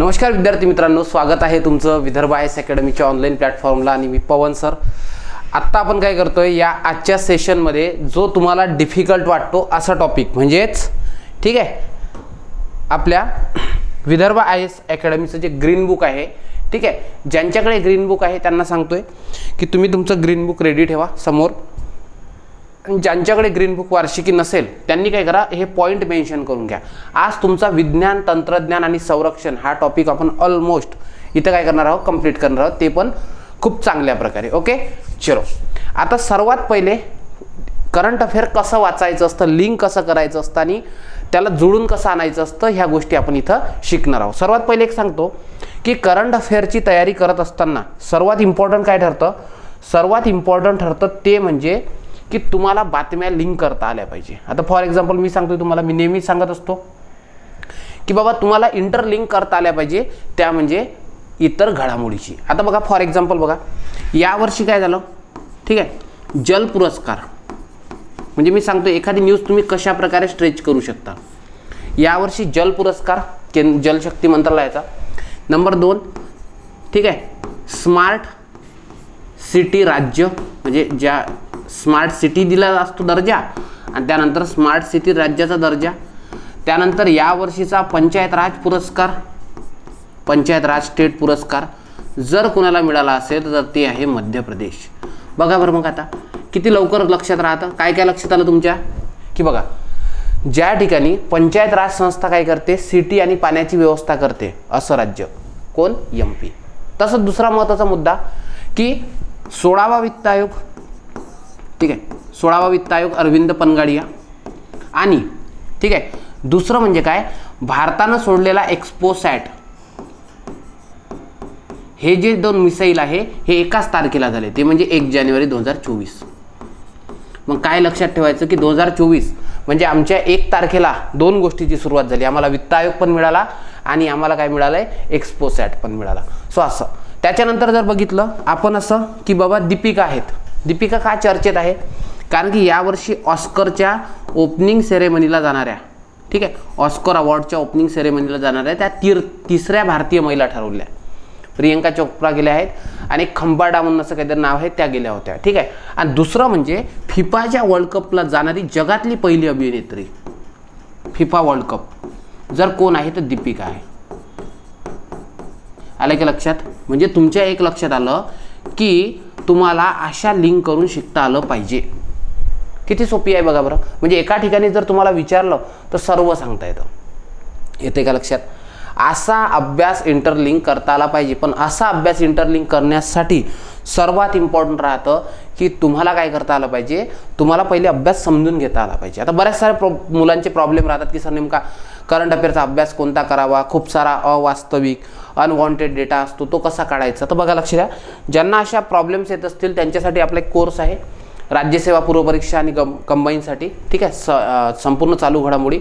नमस्कार विद्यार्थी मित्रांनो, स्वागत आहे तुमचं विदर्भ आयएस अकॅडमीच्या ऑनलाईन प्लॅटफॉर्मला आणि मी पवन सर। आत्ता आपण काय करतोय, या आजच्या सेशनमध्ये जो तुम्हाला डिफिकल्ट वाटतो असा टॉपिक म्हणजेच ठीक आहे आपल्या विदर्भ आयएस अकॅडमीचं जे ग्रीन बुक आहे, ठीक आहे, ज्यांच्याकडे ग्रीन बुक आहे त्यांना सांगतोय की तुम्ही तुमचं ग्रीन बुक रेडी ठेवा समोर। ज्यांच्याकडे ग्रीन बुक वार्षिकी नसेल त्यांनी काय करा, हे पॉइंट मेन्शन करून घ्या। आज तुमचा विज्ञान, तंत्रज्ञान आणि संरक्षण हा टॉपिक आपण ऑलमोस्ट इथं काय करणार आहोत, कंप्लीट करणार आहोत, ते पण खूप चांगल्या प्रकारे। ओके चलो, आता सर्वात पहिले करंट अफेअर कसं वाचायचं असतं, लिंक कसं करायचं असतं आणि त्याला जोडून कसं आणायचं असतं, ह्या गोष्टी आपण इथं शिकणार आहोत। सर्वात पहिले एक सांगतो की करंट अफेअरची तयारी करत असताना सर्वात इम्पॉर्टंट काय ठरतं, सर्वात इम्पॉर्टंट ठरतं ते म्हणजे की तुम्हाला बातम्या लिंक करता आल्या पाहिजे। आता फॉर एक्झाम्पल मी सांगतोय तुम्हाला, मी नेहमी सांगत असतो की बाबा तुम्हाला इंटरलिंक करता आल्या पाहिजे, त्या म्हणजे इतर घडामोडीची। आता बघा फॉर एक्झाम्पल बघा, यावर्षी काय झालं, ठीक आहे, जल पुरस्कार म्हणजे मी सांगतो एखादी न्यूज तुम्ही कशा प्रकारे स्ट्रेच करू शकता। यावर्षी जल पुरस्कार जलशक्ती मंत्रालयाचा। नंबर 2, ठीक आहे, स्मार्ट सिटी राज्य म्हणजे ज्या स्मार्ट सिटी दिला असतो दर्जा आणि त्यानंतर स्मार्ट सिटी राज्याचा दर्जा। त्यानंतर यावर्षीचा पंचायत राज पुरस्कार, पंचायत राज स्टेट पुरस्कार जर कोणाला मिळाला असेल तर ते आहे मध्य प्रदेश। बघा बरं मग आता किती लवकर लक्षात राहतं, काय काय लक्षात आलं तुमच्या की बघा ज्या ठिकाणी पंचायत राज संस्था काय करते, सिटी आणि पाण्याची व्यवस्था करते असं राज्य कोण, MP। तसंच दुसरा महत्त्वाचा मुद्दा की 16वा वित्त आयोग, ठीक आहे, 16वा वित्त आयोग अरविंद पनगाडिया आणि ठीक आहे दुसरं म्हणजे काय, भारतानं सोडलेला एक्सपोसॅट, हे जे 2 मिसाईल आहे हे एकाच तारखेला झाले, ते म्हणजे 1 जानेवारी 2024। मग काय लक्षात ठेवायचं की 2024 म्हणजे आमच्या 1 तारखेला 2 गोष्टीची सुरुवात झाली, आम्हाला वित्त आयोग पण मिळाला आणि आम्हाला काय मिळालंय, एक्सपोसॅट पण मिळाला। सो असं त्याच्यानंतर जर बघितलं आपण असं की बाबा दीपिका आहेत, दीपिका का चर्चेत आहे, कारण की यावर्षी ऑस्करच्या ओपनिंग सेरेमनीला जाणाऱ्या, ठीक आहे, ऑस्कर अवॉर्डच्या ओपनिंग सेरेमनीला जाणाऱ्या त्या तिसऱ्या भारतीय महिला ठरवल्या। प्रियंका चोप्रा गेल्या आहेत आणि खंबाडा म्हणून असं काहीतरी नाव आहे, त्या गेल्या होत्या, ठीक आहे। आणि दुसरं म्हणजे फिफाच्या वर्ल्ड कपला जाणारी जगातली पहिली अभिनेत्री, फिफा वर्ल्ड कप जर कोण आहे तर दीपिका आहे। आलं की लक्षात, म्हणजे तुमच्या एक लक्षात आलं की तुम्हाला अशा लिंक करून शिकता आलं पाहिजे। किती सोपी आहे बघा बरं, म्हणजे एका ठिकाणी जर तुम्हाला विचारलं तर सर्व सांगता येतं, येते का लक्षात। असा अभ्यास इंटरलिंक करता आला पाहिजे, पण असा अभ्यास इंटरलिंक करण्यासाठी सर्वात इम्पॉर्टंट राहतं की तुम्हाला काय करता आलं पाहिजे, तुम्हाला पहिले अभ्यास समजून घेता आला पाहिजे। आता बऱ्याच सारे मुलांचे प्रॉब्लेम राहतात की सर नेमका करंट अफेअरचा अभ्यास कोणता करावा, खूप सारा अवास्तविक अनवॉन्टेड डेटा असतो, तो कसा काढायचा। तर बघा लक्ष द्या, ज्यांना अशा प्रॉब्लेम्स येत असतील त्यांच्यासाठी आपला एक कोर्स आहे, राज्यसेवा पूर्व परीक्षा आणि कंबाईनसाठी, ठीक आहे, संपूर्ण चालू घडामोडी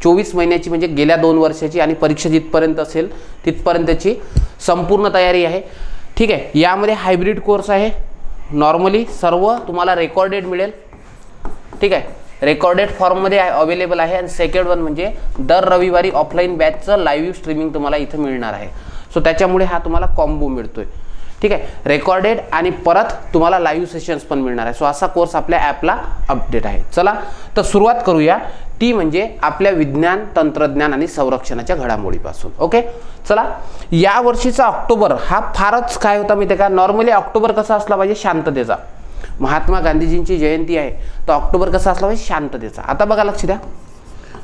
24 महिन्याची म्हणजे गेल्या 2 वर्षाची आणि परीक्षा जिथपर्यंत असेल तिथपर्यंतची संपूर्ण तयारी आहे, ठीक आहे। यामध्ये हायब्रिड कोर्स आहे, नॉर्मली सर्व तुम्हाला रेकॉर्डेड मिळेल, ठीक आहे, रेकॉर्डेड फॉर्ममध्ये अवेलेबल आहे। आणि सेकंड वन म्हणजे दर रविवारी ऑफलाईन बॅचचं लाईव्ह स्ट्रीमिंग तुम्हाला इथं मिळणार आहे। सो त्याच्यामुळे हा तुम्हाला कॉम्बो मिळतोय, ठीक आहे, रेकॉर्डेड आणि परत तुम्हाला लाईव्ह सेशन्स पण मिळणार आहे। सो असा कोर्स आपल्या ॲपला अपडेट आहे। चला तर सुरुवात करूया, ती म्हणजे आपल्या विज्ञान, तंत्रज्ञान आणि संरक्षणाच्या घडामोडीपासून। ओके चला, या वर्षीचा ऑक्टोबर हा फारच काय होता माहिती आहे का, नॉर्मली ऑक्टोबर कसा असला पाहिजे, शांततेचा। महात्मा गांधीजींची जयंती आहे तर ऑक्टोबर कसा असला पाहिजे, शांततेचा। आता बघा लक्ष द्या,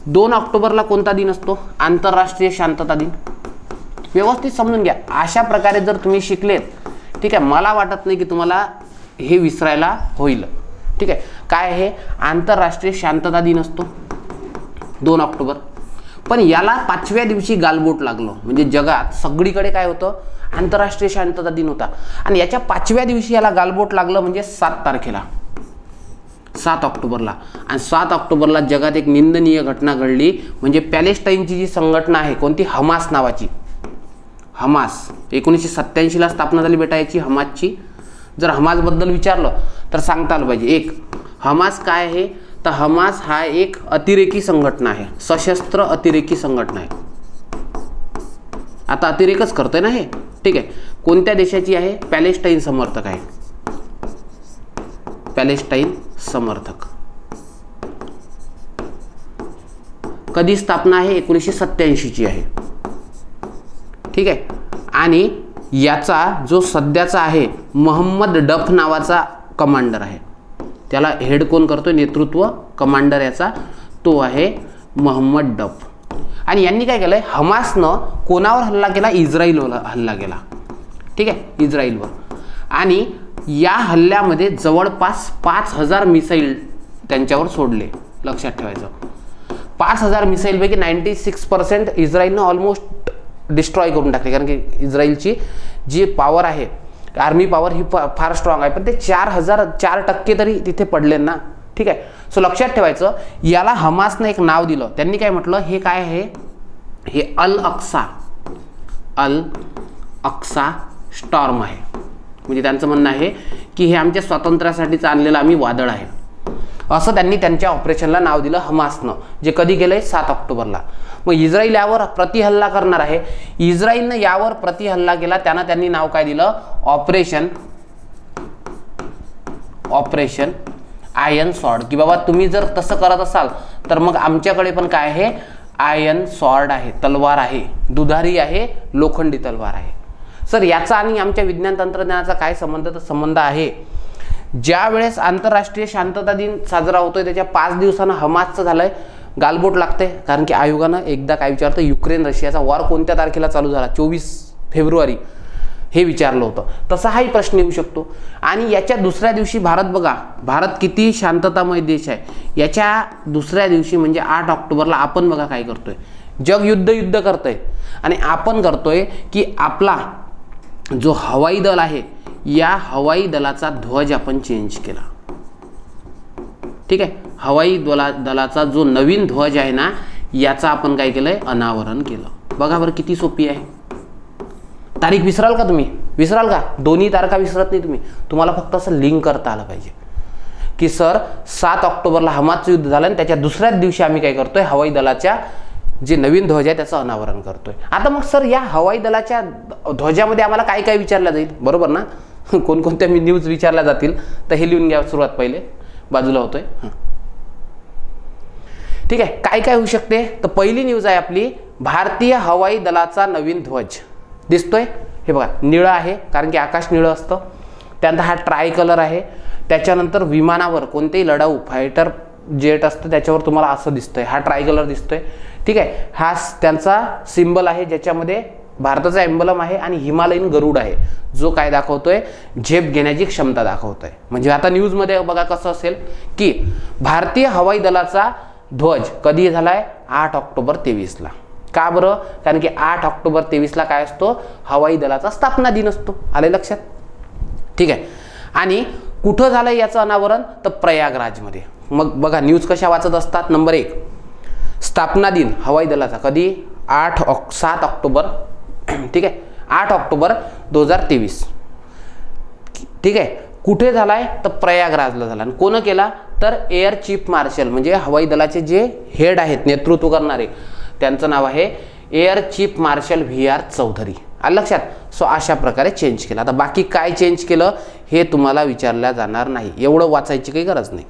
2 ऑक्टोबरला कोणता दिन असतो, आंतरराष्ट्रीय शांतता दिन। व्यवस्थित समजून घ्या, अशा प्रकारे जर तुम्ही शिकलेत, ठीक आहे, मला वाटत नाही की तुम्हाला हे विसरायला होईल, ठीक आहे। काय आहे, आंतरराष्ट्रीय शांतता दिन असतो 2 ऑक्टोबर, पण याला 5व्या दिवशी गालबोट लागलं, म्हणजे जगात सगळीकडे काय होतं, आंतरराष्ट्रीय शांतता दिन होता आणि याच्या 5व्या दिवशी याला गालबोट लागलं म्हणजे 7 तारखेला, 7 ऑक्टोबरला। आणि 7 ऑक्टोबरला जगात एक निंदनीय घटना घडली, म्हणजे पॅलेस्टाईनची जी संघटना आहे कोणती, हमास नावाची, हमास 1987ला स्थापना झाली बेटा याची, हमासची। जर हमासबद्दल विचारलं तर सांगता आलं पाहिजे, एक हमास काय आहे तर हमास हा एक अतिरेकी संघटना आहे, सशस्त्र अतिरेकी संघटना आहे, आता अतिरेकच करतोय ना हे, ठीक आहे. कोणत्या देशाची आहे? पॅलेस्टाईन समर्थक आहे, पॅलेस्टाईन समर्थक. कधी स्थापना आहे? 1987ची आहे, ठीक आहे. आणि याचा जो सध्याचा आहे मोहम्मद डफ नावाचा कमांडर आहे. त्याला हेड कोण करतोय? नेतृत्व कमांडर याचा तो आहे मोहम्मद डफ. आणि यांनी काय केलंय? हमासनं कोणावर हल्ला केला? इस्रायलवर हल्ला केला, ठीक आहे, इस्रायलवर. आणि या हल्ल्यामध्ये जवळपास 5000 मिसाईल त्यांच्यावर सोडले. लक्षात ठेवायचं, 5000 मिसाईलपैकी 96% इस्रायलनं ऑलमोस्ट डिस्ट्रॉय करून टाकले. कारण की इस्रायलची जी पॉवर आहे, आर्मी पॉवर ही फार स्ट्रॉंग आहे, पण ते 4% तरी तिथे पडले ना, ठीक आहे. सो लक्षात ठेवायचं, याला हमासनं एक नाव दिलं. त्यांनी काय म्हटलं? हे काय आहे? हे अल अक्सा स्टॉर्म आहे. म्हणजे त्यांचं म्हणणं आहे की हे आमच्या स्वातंत्र्यासाठीच आणलेलं आम्ही वादळ आहे, असं त्यांनी त्यांच्या ऑपरेशनला नाव दिलं हमासनं, जे कधी केलंय? 7 ऑक्टोबरला. मग इस्रायल यावर प्रतिहल्ला करणार आहे. इस्रायलनं यावर प्रतिहल्ला केला, त्यांनी नाव काय दिलं? Operation iron sword. की बाबा तुम्ही जर तसं करत असाल तर मग आमच्याकडे पण काय आहे? आयर्न सॉर्ड आहे, तलवार आहे, दुधारी आहे, लोखंडी तलवार आहे. सर याचा आणि आमच्या विज्ञान तंत्रज्ञानाचा काय संबंध? तर संबंध आहे, ज्या वेळेस आंतरराष्ट्रीय शांतता दिन साजरा होतोय त्याच्या 5 दिवसांना हमासचं झालंय गालबोट लागते. कारण की आयोगानं एकदा काय विचारतं? युक्रेन रशियाचा वॉर कोणत्या तारखेला चालू झाला? 24 फेब्रुवारी हे विचारलं होतं. तसा हाही प्रश्न येऊ शकतो. आणि याच्या दुसऱ्या दिवशी भारत, बघा भारत किती शांततामय देश आहे, याच्या दुसऱ्या दिवशी म्हणजे 8 ऑक्टोबरला आपण बघा काय करतोय? जग युद्ध करतोय आणि आपण करतोय की आपला जो हवाई दल आहे या हवाई दलाचा ध्वज आपण चेंज केला, ठीक आहे. हवाई दलाचा जो नवीन ध्वज आहे ना, याचा आपण काय केलंय? अनावरण केलं. बघा बरं किती सोपी आहे. तारीख विसराल का तुम्ही? विसराल का? दोन्ही तारखा विसरत नाही तुम्ही. तुम्हाला फक्त असं लिंक करता आलं पाहिजे की सर 7 ऑक्टोबरला हमासचं युद्ध झालं आणि त्याच्या दुसऱ्याच दिवशी आम्ही काय करतोय? हवाई दलाच्या जे नवीन ध्वज आहे त्याचं अनावरण करतोय. आता मग सर या हवाई दलाच्या ध्वजामध्ये आम्हाला काय काय विचारलं जाईल? बरोबर ना, कोणकोणत्या न्यूज विचारल्या जातील तर हे लिहून घ्या. सुरुवात पहिले बाजूला होतोय, ठीक आहे. काय काय होऊ शकते? तर पहिली न्यूज आहे आपली, भारतीय हवाई दलाचा नवीन ध्वज दिसतोय. हे बघा निळं आहे, कारण की आकाश निळं असतं. त्यानंतर हा ट्राय कलर आहे. त्याच्यानंतर विमानावर कोणतेही लढाऊ फायटर जेट असतं त्याच्यावर तुम्हाला असं दिसतंय, हा ट्राय कलर दिसतोय, ठीक आहे. हा त्यांचा सिम्बल आहे ज्याच्यामध्ये भारताचा एम्बलम आहे आणि हिमालयन गरुड आहे, जो काय दाखवतोय? झेप घेण्याची क्षमता दाखवतोय. म्हणजे आता न्यूजमध्ये बघा कसं असेल की भारतीय हवाई दलाचा ध्वज कधी झालाय? 8 ऑक्टोबर 23ला. का बरं? कारण की 8 ऑक्टोबर 23ला काय असतो? हवाई दलाचा स्थापना दिन असतो. आले लक्षात? ठीक आहे. आणि कुठं झालंय याचं अनावरण? तर प्रयागराजमध्ये. मग बघा न्यूज कशा वाचत असतात. नंबर 1, स्थापना दिन हवाई दलाचा कधी? 7 ऑक्टोबर, ठीक आहे, 8 ऑक्टोबर 2023, ठीक आहे. कुठे झालाय? तर प्रयागराजला झाला. आणि कोण केला? तर एअर चीफ मार्शल, म्हणजे हवाई दलाचे जे हेड आहेत, नेतृत्व करणारे, त्यांचं नाव आहे air chief marshal VR Chaudhary. आलं लक्षात? सो अशा प्रकारे चेंज केलं. आता बाकी काय चेंज केलं हे तुम्हाला विचारल्या जाणार नाही, एवढं वाचायची काही गरज नाही,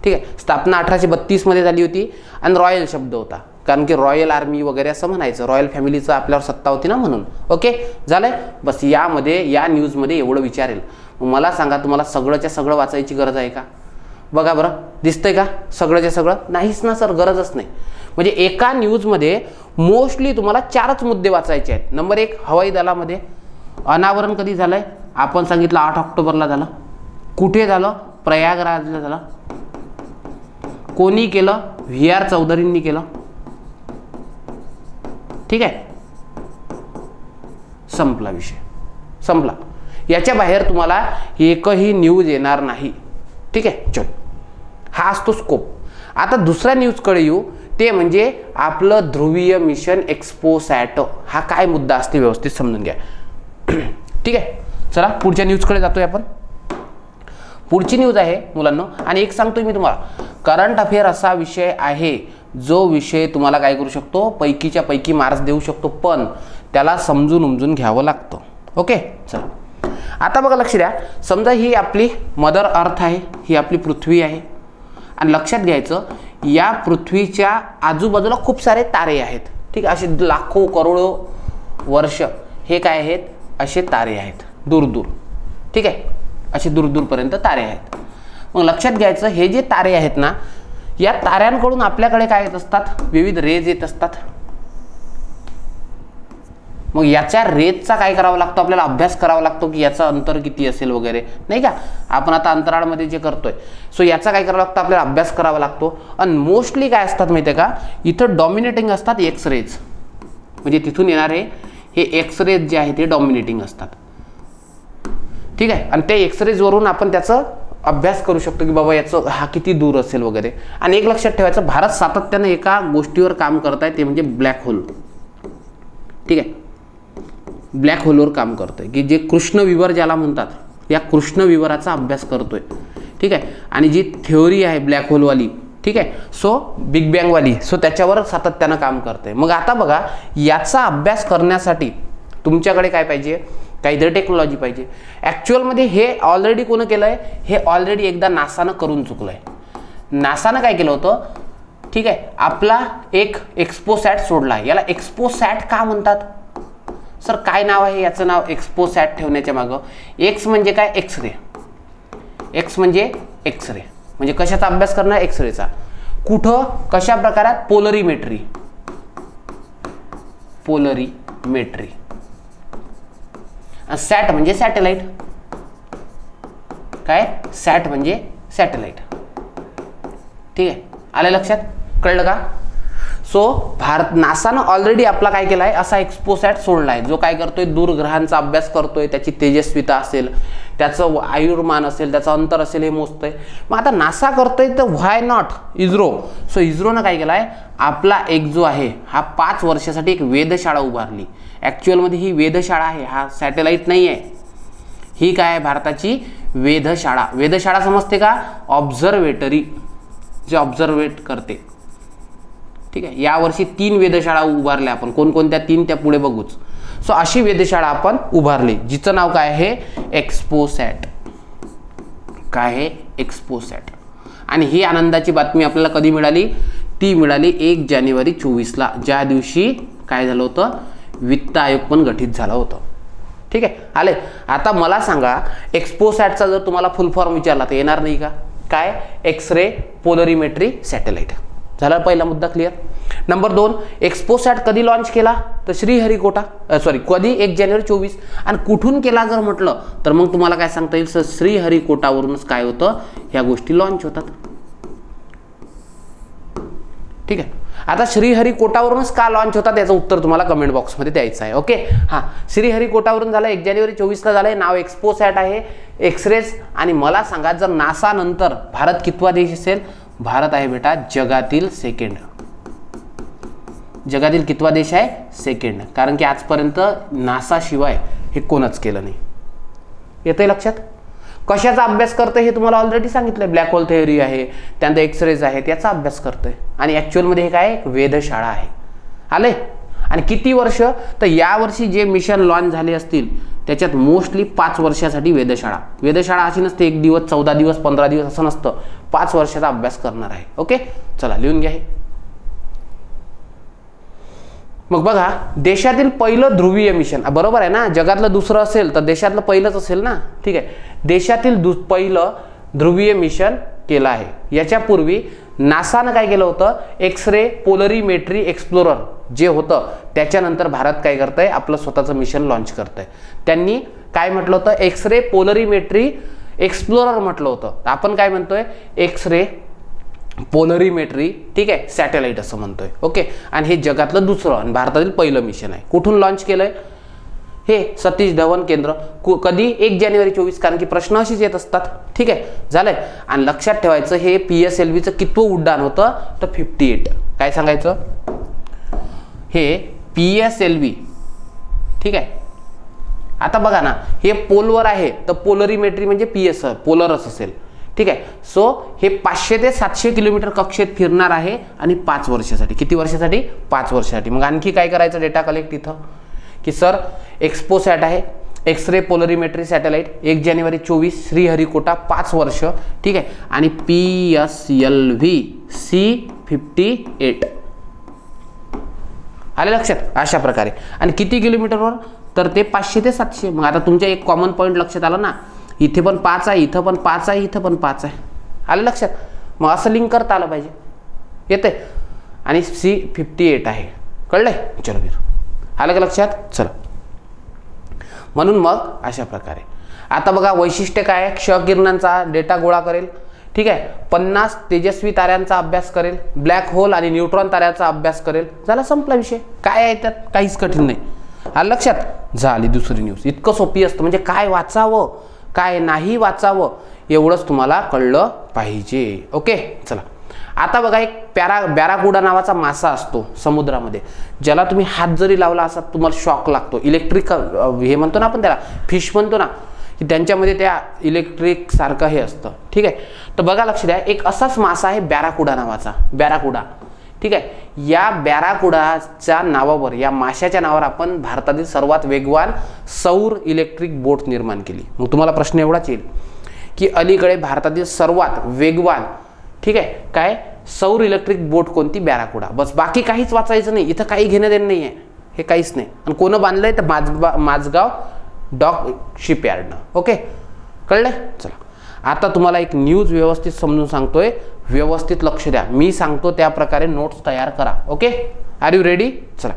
ठीक आहे. स्थापना 1832 मध्ये झाली होती आणि रॉयल शब्द होता, कारण की रॉयल आर्मी वगैरे असं म्हणायचं, रॉयल फॅमिलीचं आपल्यावर सत्ता होती ना म्हणून. ओके झालंय. बस यामध्ये या न्यूजमध्ये एवढं विचारेल. मला सांगा तुम्हाला सगळंच्या सगळं वाचायची गरज आहे का? बघा बरं दिसतंय का सगळंच्या सगळं? नाहीच ना सर, गरजच नाही. म्हणजे एका न्यूजमध्ये मोस्टली तुम्हाला 4च मुद्दे वाचायचे आहेत. नंबर 1, हवाई दलामध्ये अनावरण कधी झालंय? आपण सांगितलं 8 ऑक्टोबरला झालं. कुठे झालं? प्रयागराजला झालं. कोणी केलं? VR चौधरींनी केलं, ठीक आहे. संपला विषय, संपला. याच्या बाहेर तुम्हाला एकही न्यूज येणार नाही, ठीक आहे. चल, हा असतो स्कोप. आता दुसऱ्या न्यूजकडे येऊ, ते म्हणजे आपलं ध्रुवीय मिशन एक्सपोसॅट. हा काय मुद्दा असते व्यवस्थित समजून घ्या, ठीक आहे. चला पुढच्या न्यूजकडे जातोय आपण. पुढची न्यूज आहे मुलांना, आणि एक सांगतोय मी तुम्हाला, करंट अफेअर असा विषय आहे जो विषय तुम्हाला काय करू शकतो? पैकीच्या पैकी मार्क्स देऊ शकतो, पण त्याला समजून उमजून घ्यावं लागतं. ओके, चला आता बघा लक्ष द्या. समजा ही आपली मदर अर्थ आहे, ही आपली पृथ्वी आहे आणि लक्षात घ्यायचं या पृथ्वीच्या आजूबाजूला खूप सारे तारे आहेत. ठीक आहे, असे लाखो करोडो वर्ष हे काय आहेत, असे तारे आहेत दूर दूर. ठीक आहे, असे दूर दूरपर्यंत तारे आहेत. मग लक्षात घ्यायचं हे जे तारे आहेत ना, या ताऱ्यांकडून आपल्याकडे काय येत असतात, विविध रेज येत असतात. मग याच्या रेजचा काय करावं लागतो, आपल्याला अभ्यास करावा लागतो की याचं अंतर किती असेल वगैरे, नाही का. आपण आता अंतराळमध्ये जे करतोय सो याचा काय करावं लागतं, आपल्याला अभ्यास करावा लागतो. आणि मोस्टली काय असतात माहिती आहे का, इथं डॉमिनेटिंग असतात एक्स रेज. म्हणजे तिथून येणारे हे एक्स रेज जे आहे ते डॉमिनेटिंग असतात. ठीक आहे, आणि ते एक्स रेज वरून आपण त्याचं अभ्यास करू शकतो की बाबा याचं हा किती दूर असेल वगैरे. आणि एक लक्षात ठेवायचं, भारत सातत्याने एका गोष्टीवर काम करत आहे, ते म्हणजे ब्लॅक होल. ठीक आहे, ब्लॅक होलवर काम करतोय की जे कृष्ण विवर ज्याला म्हणतात, या कृष्ण विवराचा अभ्यास करतोय. ठीक आहे, आणि जी थ्योरी आहे ब्लॅक होलवाली, ठीक आहे, सो बिग बँगवाली, सो त्याच्यावर सातत्यानं काम करते. मग आता बघा, याचा अभ्यास करण्यासाठी तुमच्याकडे काय पाहिजे, काहीतरी टेक्नॉलॉजी पाहिजे. ॲक्च्युअलमध्ये हे ऑलरेडी कोण केलं आहे, हे ऑलरेडी एकदा नासानं करून चुकलं आहे. नासानं काय केलं होतं, ठीक आहे, आपला एक एक्सपोसॅट सोडला आहे. याला एक्सपोसॅट का म्हणतात सर, काय नाव आहे याचं, नाव एक्सपोसॅट ठेवण्याच्या मागं. एक्स म्हणजे काय, एक्स रे. एक्स म्हणजे एक्स रे, म्हणजे कशाचा अभ्यास करणार, एक्स रेचा. कुठं, कशा प्रकारात, पोलरीमेट्री. पोलरीमेट्री. सॅट म्हणजे सॅटेलाइट. काय, सॅट म्हणजे सॅटेलाइट. ठीक आहे, आलं लक्षात, कळलं का. सो भारत नासानं ऑलरेडी आपला काय केला आहे, असा एक्सपोसॅट सोडला आहे जो काय करतोय, दूरग्रहांचा अभ्यास करतोय, त्याची तेजस्विता असेल, त्याचं आयुर्मान असेल, त्याचं अंतर असेल, हे मोजतोय. मग आता नासा करतोय तर व्हाय नॉट इस्रो. सो इस्रोनं काय केलं आहे, आपला एक जो आहे हा 5 वर्षासाठी एक वेधशाळा उभारली. ॲक्च्युअलमध्ये ही वेधशाळा आहे, हा सॅटेलाइट नाही आहे. ही काय आहे, भारताची वेधशाळा. वेधशाळा समजते का, ऑब्झर्वेटरी, जे ऑब्झर्वेट करते. ठीक आहे, यावर्षी 3 वेधशाळा उभारल्या आपण. कोणकोणत्या 3 त्या पुढे बघूच. सो अशी वेधशाळा आपण उभारली, जिचं नाव काय आहे, एक्सपोसॅट. काय आहे, एक्सपोसॅट. आणि ही आनंदाची बातमी आपल्याला कधी मिळाली, ती मिळाली 1 जानेवारी 2024ला, ज्या दिवशी काय झालं होतं, वित्त आयोग पण गठीत झालं होतं. ठीक आहे, आले. आता मला सांगा, एक्सपोसॅटचा जर तुम्हाला फुल फॉर्म विचारला तर येणार नाही का, काय, एक्स रे पोलरीमेट्री सॅटेलाइट. झाला पहिला मुद्दा क्लिअर. नंबर 2, एक्सपोसॅट कधी लॉन्च केला, तर श्रीहरिकोटा, कधी 1 जानेवारी 2024. आणि कुठून केला जर म्हटलं तर मग तुम्हाला काय सांगता येईल, सर श्रीहरिकोटावरूनच काय होतं, ह्या गोष्टी लॉन्च होतात. ठीक आहे, आता श्रीहरिकोटावरूनच का लॉन्च होतात याचं उत्तर तुम्हाला कमेंट बॉक्समध्ये द्यायचं आहे. ओके, हां, श्रीहरिकोटावरून झालं, 1 जानेवारी 2024ला झालंय. नाव एक्सपोसॅट आहे, एक्सरेज. आणि मला सांगा, जर नासा नंतर भारत कितवा देश असेल, भारत आहे बेटा जगातील सेकंड. जगातील कितवा देश आहे, सेकंड. कारण की आजपर्यंत नासा शिवाय हे कोणच केलं नाही. येतंय लक्षात. कशाचा अभ्यास करतोय हे तुम्हाला ऑलरेडी सांगितलंय, ब्लॅक होल थेअरी आहे, त्यानंतर एक्सरेज आहे, त्याचा अभ्यास करतोय. आणि ॲक्च्युअलमध्ये हे काय, वेधशाळा आहे. आले. आणि किती वर्ष, तर यावर्षी जे मिशन लॉन्च झाले असतील त्याच्यात मोस्टली 5 वर्षासाठी वेधशाळा. वेधशाळा अशी नसते 1 दिवस, 14 दिवस, 15 दिवस असं नसतं, 5 वर्षाचा अभ्यास करणार आहे. ओके, चला लिहून घ्या हे. मग बघा, देशातील पहिलं ध्रुवीय मिशन, बरोबर आहे ना, जगातलं दुसरं असेल तर देशातलं पहिलंच असेल ना. ठीक आहे, देशातील पहिलं ध्रुवीय मिशन केलं आहे. याच्यापूर्वी नासानं काय केलं होतं, एक्स रे पोलरीमेट्री एक्सप्लोरर जे होतं, त्याच्यानंतर भारत काय करतंय, आपलं स्वतःचं मिशन लॉन्च करतंय. त्यांनी काय म्हटलं होतं, एक्स रे पोलरीमेट्री एक्सप्लोरर म्हटलं होतं. आपण काय म्हणतोय, एक्स रे पोलरीमेट्री, ठीक आहे, सॅटेलाइट असं म्हणतोय. ओके, आणि हे जगातलं दुसरं आणि भारतातील पहिलं मिशन आहे. कुठून लॉन्च केलंय, हे सतीश धवन केंद्र. कधी, 1 जानेवारी 2024, कारण की प्रश्न अशीच येत असतात. ठीक आहे, झालंय. आणि लक्षात ठेवायचं, हे PSLVचं कितवं उड्डाण होतं, तर 58. काय सांगायचं, हे PSLV. ठीक आहे, आता बघा ना, हे पोलवर आहे तर पोलरीमेट्री म्हणजे पोलरच असेल. ठीक आहे, सो हे 500 ते 700 किलोमीटर कक्षेत फिरणार आहे आणि 5 वर्षासाठी. किती वर्षासाठी, 5 वर्षासाठी. मग आणखी काय करायचं, डेटा कलेक्ट इथं की सर एक्सपोसॅट आहे, एक्स-रे पोलरीमेट्री सॅटेलाइट, 1 जानेवारी 24, श्रीहरिकोटा, 5 वर्ष, ठीक आहे. आणि PSLV C58 आले लक्षात. अशा प्रकारे. आणि किती किलोमीटरवर, तर ते 500 ते 700. मग आता तुमच्या एक कॉमन पॉईंट लक्षात आलं ना, इथे पण 5 आहे, इथं पण 5 आहे, इथं पण 5 आहे. आलं लक्षात. मग असं लिंक करता आलं पाहिजे. येते. आणि C58 आहे. कळलंय. चलो वीर, आलं का लक्षात. चला, म्हणून मग अशा प्रकारे. आता बघा वैशिष्ट्य काय आहे, क्ष किरणांचा डेटा गोळा करेल, ठीक आहे. 50 तेजस्वी ताऱ्यांचा अभ्यास करेल, ब्लॅक होल आणि न्यूट्रॉन ताऱ्याचा अभ्यास करेल. झाला, संपला विषय. काय आहे त्यात, काहीच कठीण नाही. आलं लक्षात. झाली दुसरी न्यूज. इतकं सोपी असतं, म्हणजे काय वाचावं काय नाही वाचावं एवढंच तुम्हाला कळलं पाहिजे. ओके. चला, आता बघा एक बॅराकुडा नावाचा मासा असतो समुद्रामध्ये, ज्याला तुम्ही हात जरी लावला असा तुम्हाला शॉक लागतो. इलेक्ट्रिक हे म्हणतो ना आपण त्याला, फिश म्हणतो ना, की त्यांच्यामध्ये त्या इलेक्ट्रिक सारखं हे असतं, ठीक आहे. तर बघा लक्ष द्या, एक असाच मासा आहे बॅराकुडा नावाचा, बॅराकुडा, ठीक आहे. या बॅराकुडाच्या नावावर, या माशाच्या नावावर आपण भारतातील सर्वात वेगवान सौर इलेक्ट्रिक बोट निर्माण केली. मग तुम्हाला प्रश्न एवढाच येईल की अलीकडे भारतातील सर्वात वेगवान, ठीक आहे, काय सौर इलेक्ट्रिक बोट कोणती, बॅराकुडा. बस, बाकी काहीच वाचायचं नाही. इथं काही घेणं देणं नाही आहे, हे काहीच नाही. आणि कोण बांधलंय तर माझगाव डॉक शिपयार्डनं. ओके, कळलंय. चला, आता तुम्हाला एक न्यूज व्यवस्थित समजून सांगतोय, व्यवस्थित लक्ष द्या. मी सांगतो त्या प्रकारे नोट्स तयार करा. Okay, are you ready. चला,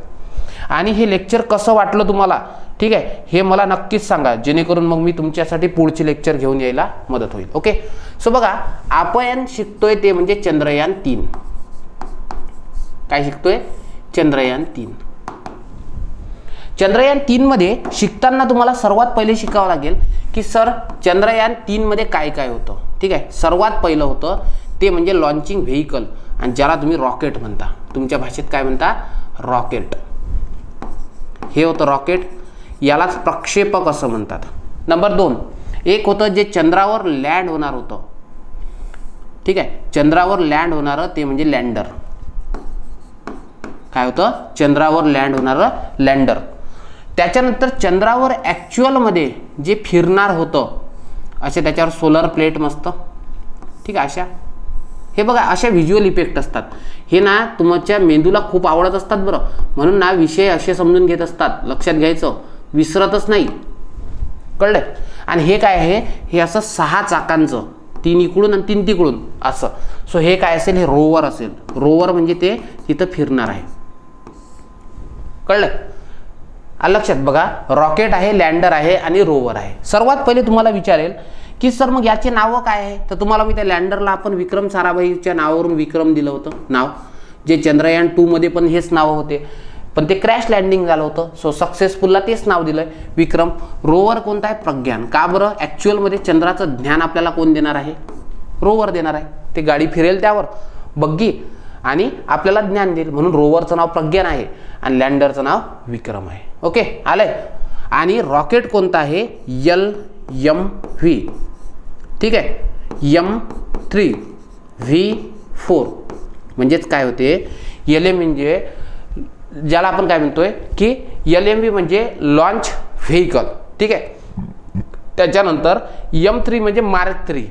आणि हे लेक्चर कसं वाटलं तुम्हाला, ठीक आहे, हे मला नक्कीच सांगा, जेणेकरून मग मी तुमच्यासाठी पुढचे लेक्चर घेऊन यायला मदत होईल. ओके. सो बघा, आपण शिकतोय ते म्हणजे चंद्रयान 3. काय शिकतोय, चंद्रयान 3. चंद्रयान 3 मध्ये शिकताना तुम्हाला सर्वात पहिले शिकावं लागेल की सर चंद्रयान 3 मध्ये काय काय होतं, ठीक आहे. सर्वात पहिलं होतं ते म्हणजे लॉन्चिंग व्हेइकल, आणि ज्याला तुम्ही रॉकेट म्हणता, तुमच्या भाषेत काय म्हणता, रॉकेट. हे होतं रॉकेट, यालाच प्रक्षेपक असं म्हणतात. नंबर 2, एक होतं जे चंद्रावर लँड होणार होतं, ठीक आहे. चंद्रावर लँड होणारं ते म्हणजे लँडर. काय होतं, चंद्रावर लँड होणारं लँडर. त्याच्यानंतर चंद्रावर ॲक्च्युअलमध्ये जे फिरणार होतं, असे त्याच्यावर सोलर प्लेट मस्त, ठीक आहे. अशा हे बघा, अशा व्हिज्युअल इफेक्ट असतात. हे ना तुमच्या मेंदूला खूप आवडत असतात बरं, म्हणून ना विषय असे समजून घेत असतात. लक्षात घ्यायचं, विसरतच नाही. कळलंय. आणि हे काय आहे, हे असं 6 चाकांचं, 3 इकडून आणि 3 तिकडून असं. सो हे काय असेल, हे रोवर असेल. रोवर म्हणजे ते तिथं फिरणार आहे. कळलंय. लक्षात. बघा, रॉकेट आहे, लँडर आहे आणि रोवर आहे. सर्वात पहिले तुम्हाला विचारेल की सर मग याचे नावं काय आहे, तर तुम्हाला मी त्या लँडरला आपण विक्रम साराभाईच्या नावावरून विक्रम दिलं होतं नाव, जे चंद्रयान 2 मध्ये पण हेच नाव होते, पण ते क्रॅश लँडिंग झालं होतं. सो सक्सेसफुलला तेच नाव दिलंय, विक्रम. रोवर कोणता आहे, प्रज्ञान. का बरं, ॲक्च्युअलमध्ये चंद्राचं ज्ञान आपल्याला कोण देणार आहे, रोवर देणार आहे. ते गाडी फिरेल त्यावर, बग्गी, आणि आपल्याला ज्ञान देईल, म्हणून रोवरचं नाव प्रज्ञान आहे आणि लँडरचं नाव विक्रम आहे. ओके, आलंय. आणि रॉकेट कोणता आहे, LMV, ठीक आहे. M3V4 म्हणजेच काय होते, LM म्हणजे ज्याला आपण काय म्हणतोय की LMV म्हणजे लॉन्च व्हेइकल, ठीक आहे. त्याच्यानंतर M3 म्हणजे मार्क 3,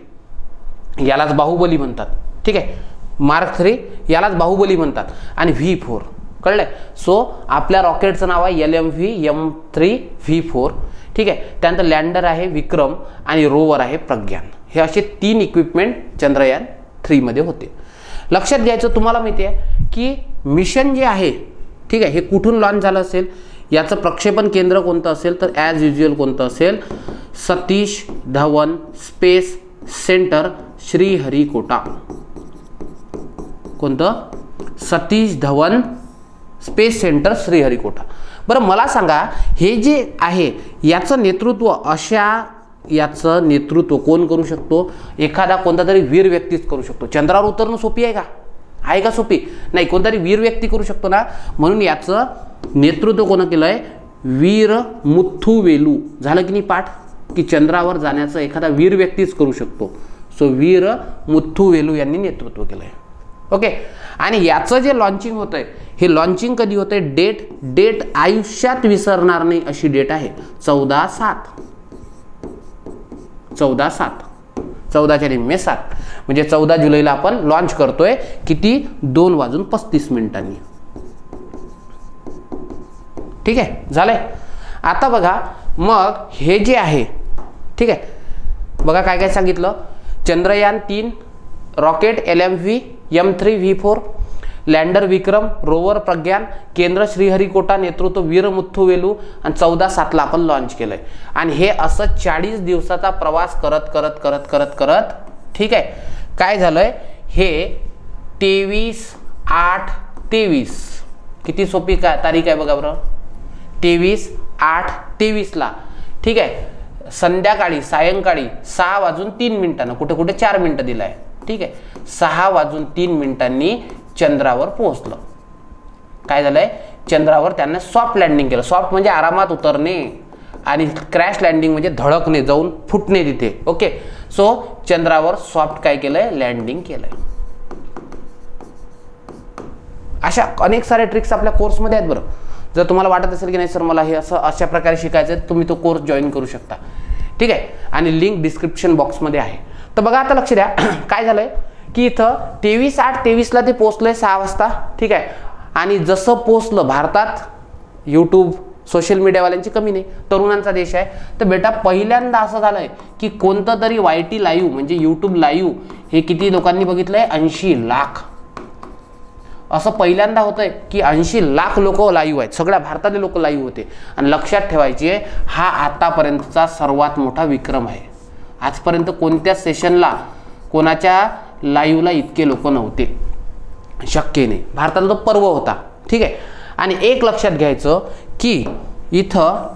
यालाच बाहुबली म्हणतात, ठीक आहे. मार्क 3 यालाच बाहुबली म्हणतात. आणि V4, कळलंय. सो आपल्या रॉकेटचं नाव आहे LMV M3V4, ठीक आहे. त्यानंतर लँडर आहे विक्रम आणि रोवर आहे प्रज्ञान. हे असे 3 इक्विपमेंट चंद्रयान 3 मध्ये होते. लक्षात घ्यायचं, तुम्हाला माहिती आहे की मिशन जे आहे, ठीक आहे, हे कुठून लॉन्च झालं असेल, याचं प्रक्षेपण केंद्र कोणतं असेल, तर ॲज युज्युअल कोणतं असेल, सतीश धवन स्पेस सेंटर श्रीहरिकोटा. कोणतं, सतीश धवन स्पेस सेंटर श्रीहरिकोटा. बरं मला सांगा, हे जे आहे याचं नेतृत्व, याचं नेतृत्व कोण करू शकतो, एखादा कोणता तरी वीर व्यक्तीच करू शकतो. चंद्रावर उतरणं सोपी आहे का, आहे का सोपी, नाही. कोणतरी वीर व्यक्ती करू शकतो ना, म्हणून याचं नेतृत्व कोण केलंय, वीर मुथ्थुवेलू. झालं की नाही पाठ, की चंद्रावर जाण्याचं एखादा वीर व्यक्तीच करू शकतो. सो वीर मुथ्थुवेलू यांनी नेतृत्व केलंय. ओके. आणि याचं जे लॉन्चिंग होतंय हे लॉन्चिंग कधी होते, डेट आयुष्यात विसरणार नाही अशी डेट आहे 14/7. 14/7 14च्या निम्मे 7 म्हणजे 14 जुलैला आपण लॉन्च करतोय. किती? 2:35 ठीक आहे, झालंय. आता बघा मग हे जे आहे, ठीक आहे, बघा काय काय सांगितलं. Chandrayaan 3 rocket LMV M3V4, lander Vikram, rover Pragyan, केंद्र श्रीहरिकोटा, नेतृत्व वीरमुथुवेलू आणि 14/7ला आपण लॉन्च केलंय. आणि हे असं 40 दिवसाचा प्रवास करत करत करत करत करत, ठीक आहे, काय झालंय, हे 23/8/23 किती सोपी काय तारीख आहे बघा बरं. 23/8/23ला, ठीक आहे, संध्याकाळी सायंकाळी 6:03 कुठे कुठे 4 मिनिटं दिलाय, ठीक आहे, 6:03 चंद्रावर पोहोचलं. काय झालंय, चंद्रावर त्यांना सॉफ्ट लँडिंग केलं. सॉफ्ट म्हणजे आरामात उतरणे आणि क्रॅश लँडिंग म्हणजे धडकणे, जाऊन फुटणे तिथे. ओके, सो चंद्रावर सॉफ्ट काय केलंय, लँडिंग केलंय. अशा अनेक सारे ट्रिक्स आपल्या कोर्समध्ये आहेत बरं. जर तुम्हाला वाटत असेल की नाही सर मला हे असं अशा प्रकारे शिकायचं आहे, तुम्ही तो कोर्स जॉईन करू शकता, ठीक आहे, आणि लिंक डिस्क्रिप्शन बॉक्समध्ये आहे. तर बघा आता लक्ष द्या, काय झालंय की इथं 23/8/23ला ते पोहोचलंय 6 वाजता, ठीक आहे. आणि जसं पोहोचलं, भारतात यूट्यूब सोशल मीडियावाल्यांची कमी नाही, तरुणांचा देश आहे. तर बेटा पहिल्यांदा असं झालंय की कोणतं तरी YT लाईव्ह म्हणजे यूट्यूब लाईव्ह हे किती लोकांनी बघितलंय, 80 लाख. असं पहिल्यांदा होतंय की 80 लाख लोक लाईव्ह आहेत, सगळ्या भारतातले लोक लाईव्ह होते. आणि लक्षात ठेवायचे, हा आतापर्यंतचा सर्वात मोठा विक्रम आहे. आजपर्यंत कोणत्या सेशनला कोणाच्या लाईव्हला इतके लोक नव्हते, शक्य नाही. भारताला तो पर्व होता, ठीक आहे. आणि एक लक्षात घ्यायचं की इथं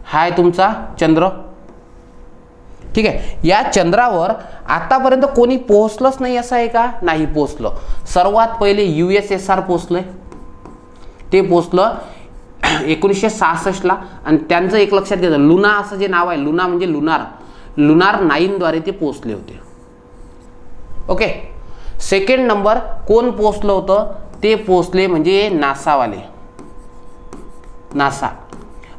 हाय तुमचा चंद्र, ठीक आहे. या चंद्रावर आतापर्यंत कोणी पोहोचलंच नाही असं आहे का? नाही, पोहोचलं. सर्वात पहिले USSR पोहोचलंय. ते पोहोचलं 1966ला. आणि त्यांचं एक लक्षात घ्यायचं, लुना असं जे नाव आहे, लुना म्हणजे लुनार 9 द्वारे ते पोहोचले होते. ओके, सेकंड नंबर कोण पोहोचलं होतं, ते पोहोचले म्हणजे नासावाले, नासा.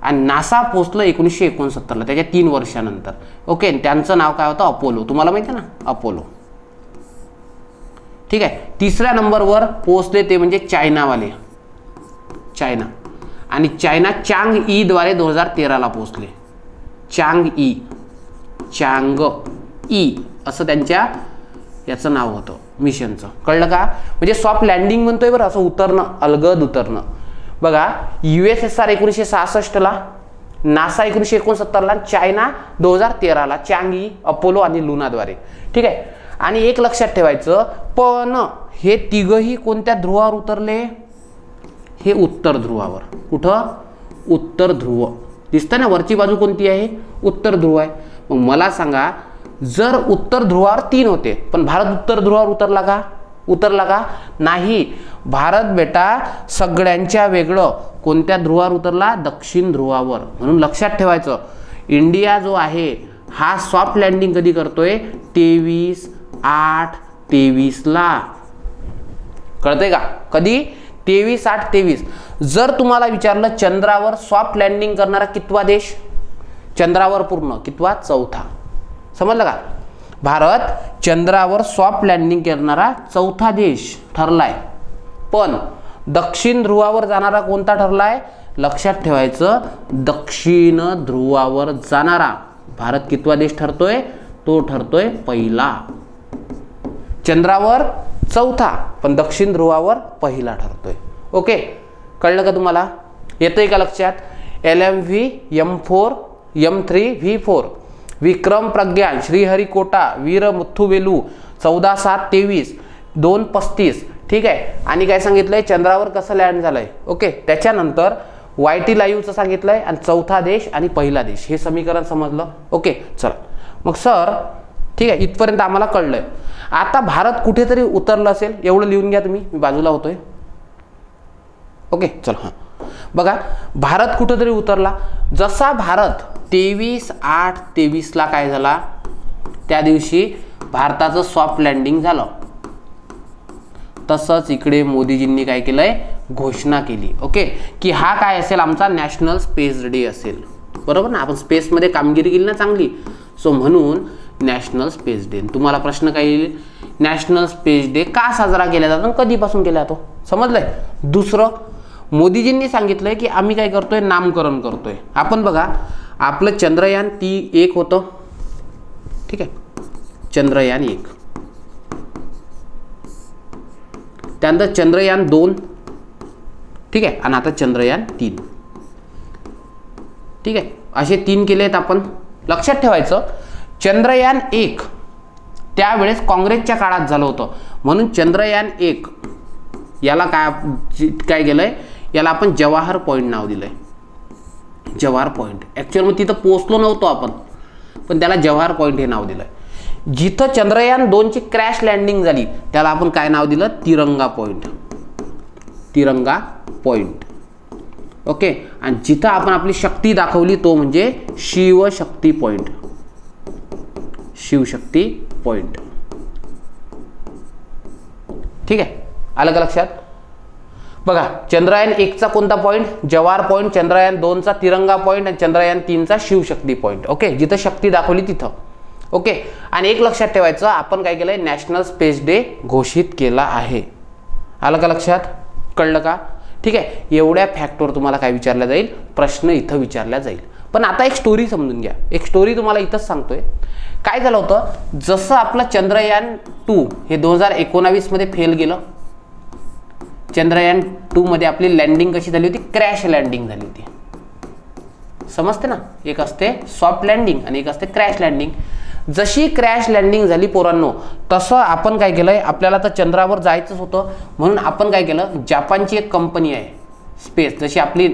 आणि नासा पोहोचलं 1969ला, त्याच्या 3 वर्षानंतर. ओके, त्यांचं नाव काय होतं, अपोलो. तुम्हाला माहिती आहे ना, अपोलो, ठीक आहे. तिसऱ्या नंबरवर पोहोचले ते म्हणजे चायनावाले, चायना. आणि चायना चांग ई द्वारे 2013ला पोहोचले. चांग ई असं त्यांच्या याचं नाव होतं मिशनचं, कळलं का? म्हणजे सॉफ्ट लँडिंग म्हणतोय बरं, असं उतरणं, अलगद उतरणं. बघा, USSR 1966ला, नासा 1969ला, चायना 2013ला, चांग ई, अपोलो आणि लुनाद्वारे, ठीक आहे. आणि एक लक्षात ठेवायचं, पण हे तिघही कोणत्या ध्रुवावर उतरले, हे उत्तर ध्रुवावर. कुठं? उत्तर ध्रुव. दिसतं ना वरची बाजू कोणती आहे, उत्तर ध्रुव आहे. मग मला सांगा, जर उत्तर ध्रुवावर 3 होते, पण भारत उत्तर ध्रुवावर उतरला का? नाही. भारत बेटा सगळ्यांच्या वेगळं कोणत्या ध्रुवावर उतरला, दक्षिण ध्रुवावर. म्हणून लक्षात ठेवायचं, इंडिया जो आहे हा सॉफ्ट लँडिंग कधी करतोय, 23/8/23ला. कळतंय का? कधी? 23/8/23. जर तुम्हाला विचारलं चंद्रावर सॉफ्ट लँडिंग करणारा कितवा देश, चंद्रावर पूर्ण कितवा, 4था. समजलं का? भारत चंद्रावर सॉफ्ट लँडिंग करणारा 4था देश ठरलाय. पण दक्षिण ध्रुवावर जाणारा कोणता ठरलाय, लक्षात ठेवायचं, दक्षिण ध्रुवावर जाणारा भारत कितवा देश ठरतोय, तो ठरतोय पहिला. चंद्रावर 4था, पण दक्षिण ध्रुवावर पहिला ठरतोय. ओके, कळलं का तुम्हाला? येतंय का लक्षात? LMV M4 M3V4, विक्रम प्रज्ञान, श्रीहरिकोटा, वीरमुथुवेलू, 14/7/23, 2:35, ठीक आहे. आणि काय सांगितलंय, चंद्रावर कसं लँड झालंय. ओके, त्याच्यानंतर YT लाईव्हचं सांगितलंय, आणि 4था देश आणि पहिला देश, हे समीकरण समजलं. ओके, चला मग सर, ठीक आहे, इथपर्यंत आम्हाला कळलंय. आता भारत कुठेतरी उतरलं असेल, एवढं लिहून घ्या तुम्ही, मी बाजूला होतोय. ओके, चला. हां, बघा, भारत कुठेतरी उतरला. जसा भारत 23/8/23ला काय झाला, त्या दिवशी भारताचं सॉफ्ट लँडिंग झालं. तसंच इकडे मोदीजींनी काय केलंय, घोषणा केली ओके, की हा काय असेल आमचा नॅशनल स्पेस डे असेल, बरोबर ना, आपण स्पेसमध्ये कामगिरी केली ना चांगली, सो म्हणून नॅशनल स्पेस डे. तुम्हाला प्रश्न काय येईल, नॅशनल स्पेस डे का साजरा केला जातो, कधीपासून केला जातो, समजलंय. दुसरं, मोदीजींनी सांगितलंय की आम्ही काय करतोय, नामकरण करतोय. आपण बघा, आपलं चंद्रयान 1 होतं, ठीक आहे, चंद्रयान 1, त्यानंतर चंद्रयान 2, ठीक आहे, आणि आता चंद्रयान 3, ठीक आहे, असे 3 केलेत आपण. लक्षात ठेवायचं, चंद्रयान 1 त्यावेळेस काँग्रेसच्या काळात झालं होतं, म्हणून चंद्रयान 1 याला काय केलंय, याला आपण जवाहर पॉईंट नाव दिलंय. जवाहर पॉईंट ॲक्च्युअल मध्ये तिथं पोहोचलो नव्हतो आपण, पण त्याला जवाहर पॉईंट हे नाव दिलंय. जिथं चंद्रयान 2 ची क्रॅश लँडिंग झाली त्याला आपण काय नाव दिलं, तिरंगा पॉईंट. तिरंगा पॉईंट ओके. आणि जिथं आपण आपली शक्ती दाखवली तो म्हणजे शिवशक्ती पॉईंट. शिवशक्ती पॉईंट, ठीक आहे, आलं का लक्षात. बघा, चंद्रयान 1 चा कोणता पॉईंट, जवाहर पॉईंट, चंद्रयान 2 चा तिरंगा पॉईंट आणि चंद्रयान 3 चा शिवशक्ती पॉईंट ओके, जिथं शक्ती दाखवली तिथं ओके. आणि एक लक्षात ठेवायचं, आपण काय केलंय, नॅशनल स्पेस डे घोषित केला आहे. आलं का लक्षात, कळलं का, ठीक आहे. एवढ्या फॅक्टवर तुम्हाला काय विचारला जाईल, प्रश्न इथं विचारला जाईल. पण आता एक स्टोरी समजून घ्या, एक स्टोरी तुम्हाला इथंच सांगतोय. काय झालं होतं, जसं आपलं चंद्रयान 2 हे 2019 मध्ये फेल गेलं, चंद्रयान 2 मध्ये आपली लँडिंग कशी झाली होती, क्रॅश लँडिंग झाली होती, समजते ना. एक असते सॉफ्ट लँडिंग आणि एक असते क्रॅश लँडिंग. जशी क्रॅश लँडिंग झाली पोरांनो, तसं आपण काय केलंय, आपल्याला तर चंद्रावर जायचंच होतं, म्हणून आपण काय केलं, जपानची एक कंपनी आहे स्पेस, जशी आपली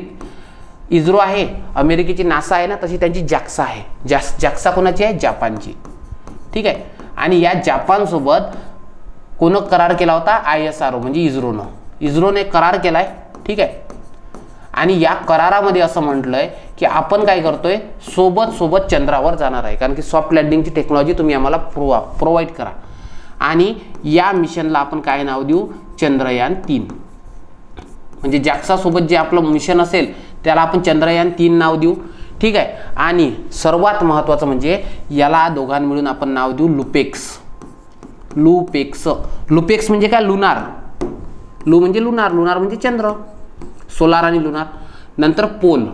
इस्रो आहे, अमेरिकेची नासा आहे ना, तशी त्यांची जॅक्सा आहे. जॅक्सा कोणाची आहे, जपानची, ठीक आहे. आणि या जपान सोबत कोण करार केला होता, ISRO म्हणजे इस्रोने करार केलाय, ठीक आहे. आणि या करारामध्ये असं म्हटलंय की आपण काय करतोय, सोबत चंद्रावर जाणार आहे, कारण की सॉफ्ट लँडिंगची टेक्नॉलॉजी तुम्ही आम्हाला प्रोव्हाइड करा. आणि या मिशनला आपण काय नाव देऊ, चंद्रयान 3. म्हणजे जॅक्सा सोबत जे आपलं मिशन असेल त्याला आपण चंद्रयान 3 नाव देऊ, ठीक आहे. आणि सर्वात महत्त्वाचं म्हणजे याला दोघां मिळून आपण नाव देऊ लुपेक्स. लुपेक्स म्हणजे काय, लुनार. लू म्हणजे लुनार, लुनार म्हणजे चंद्र, सोलार आणि लुनार. नंतर पोल,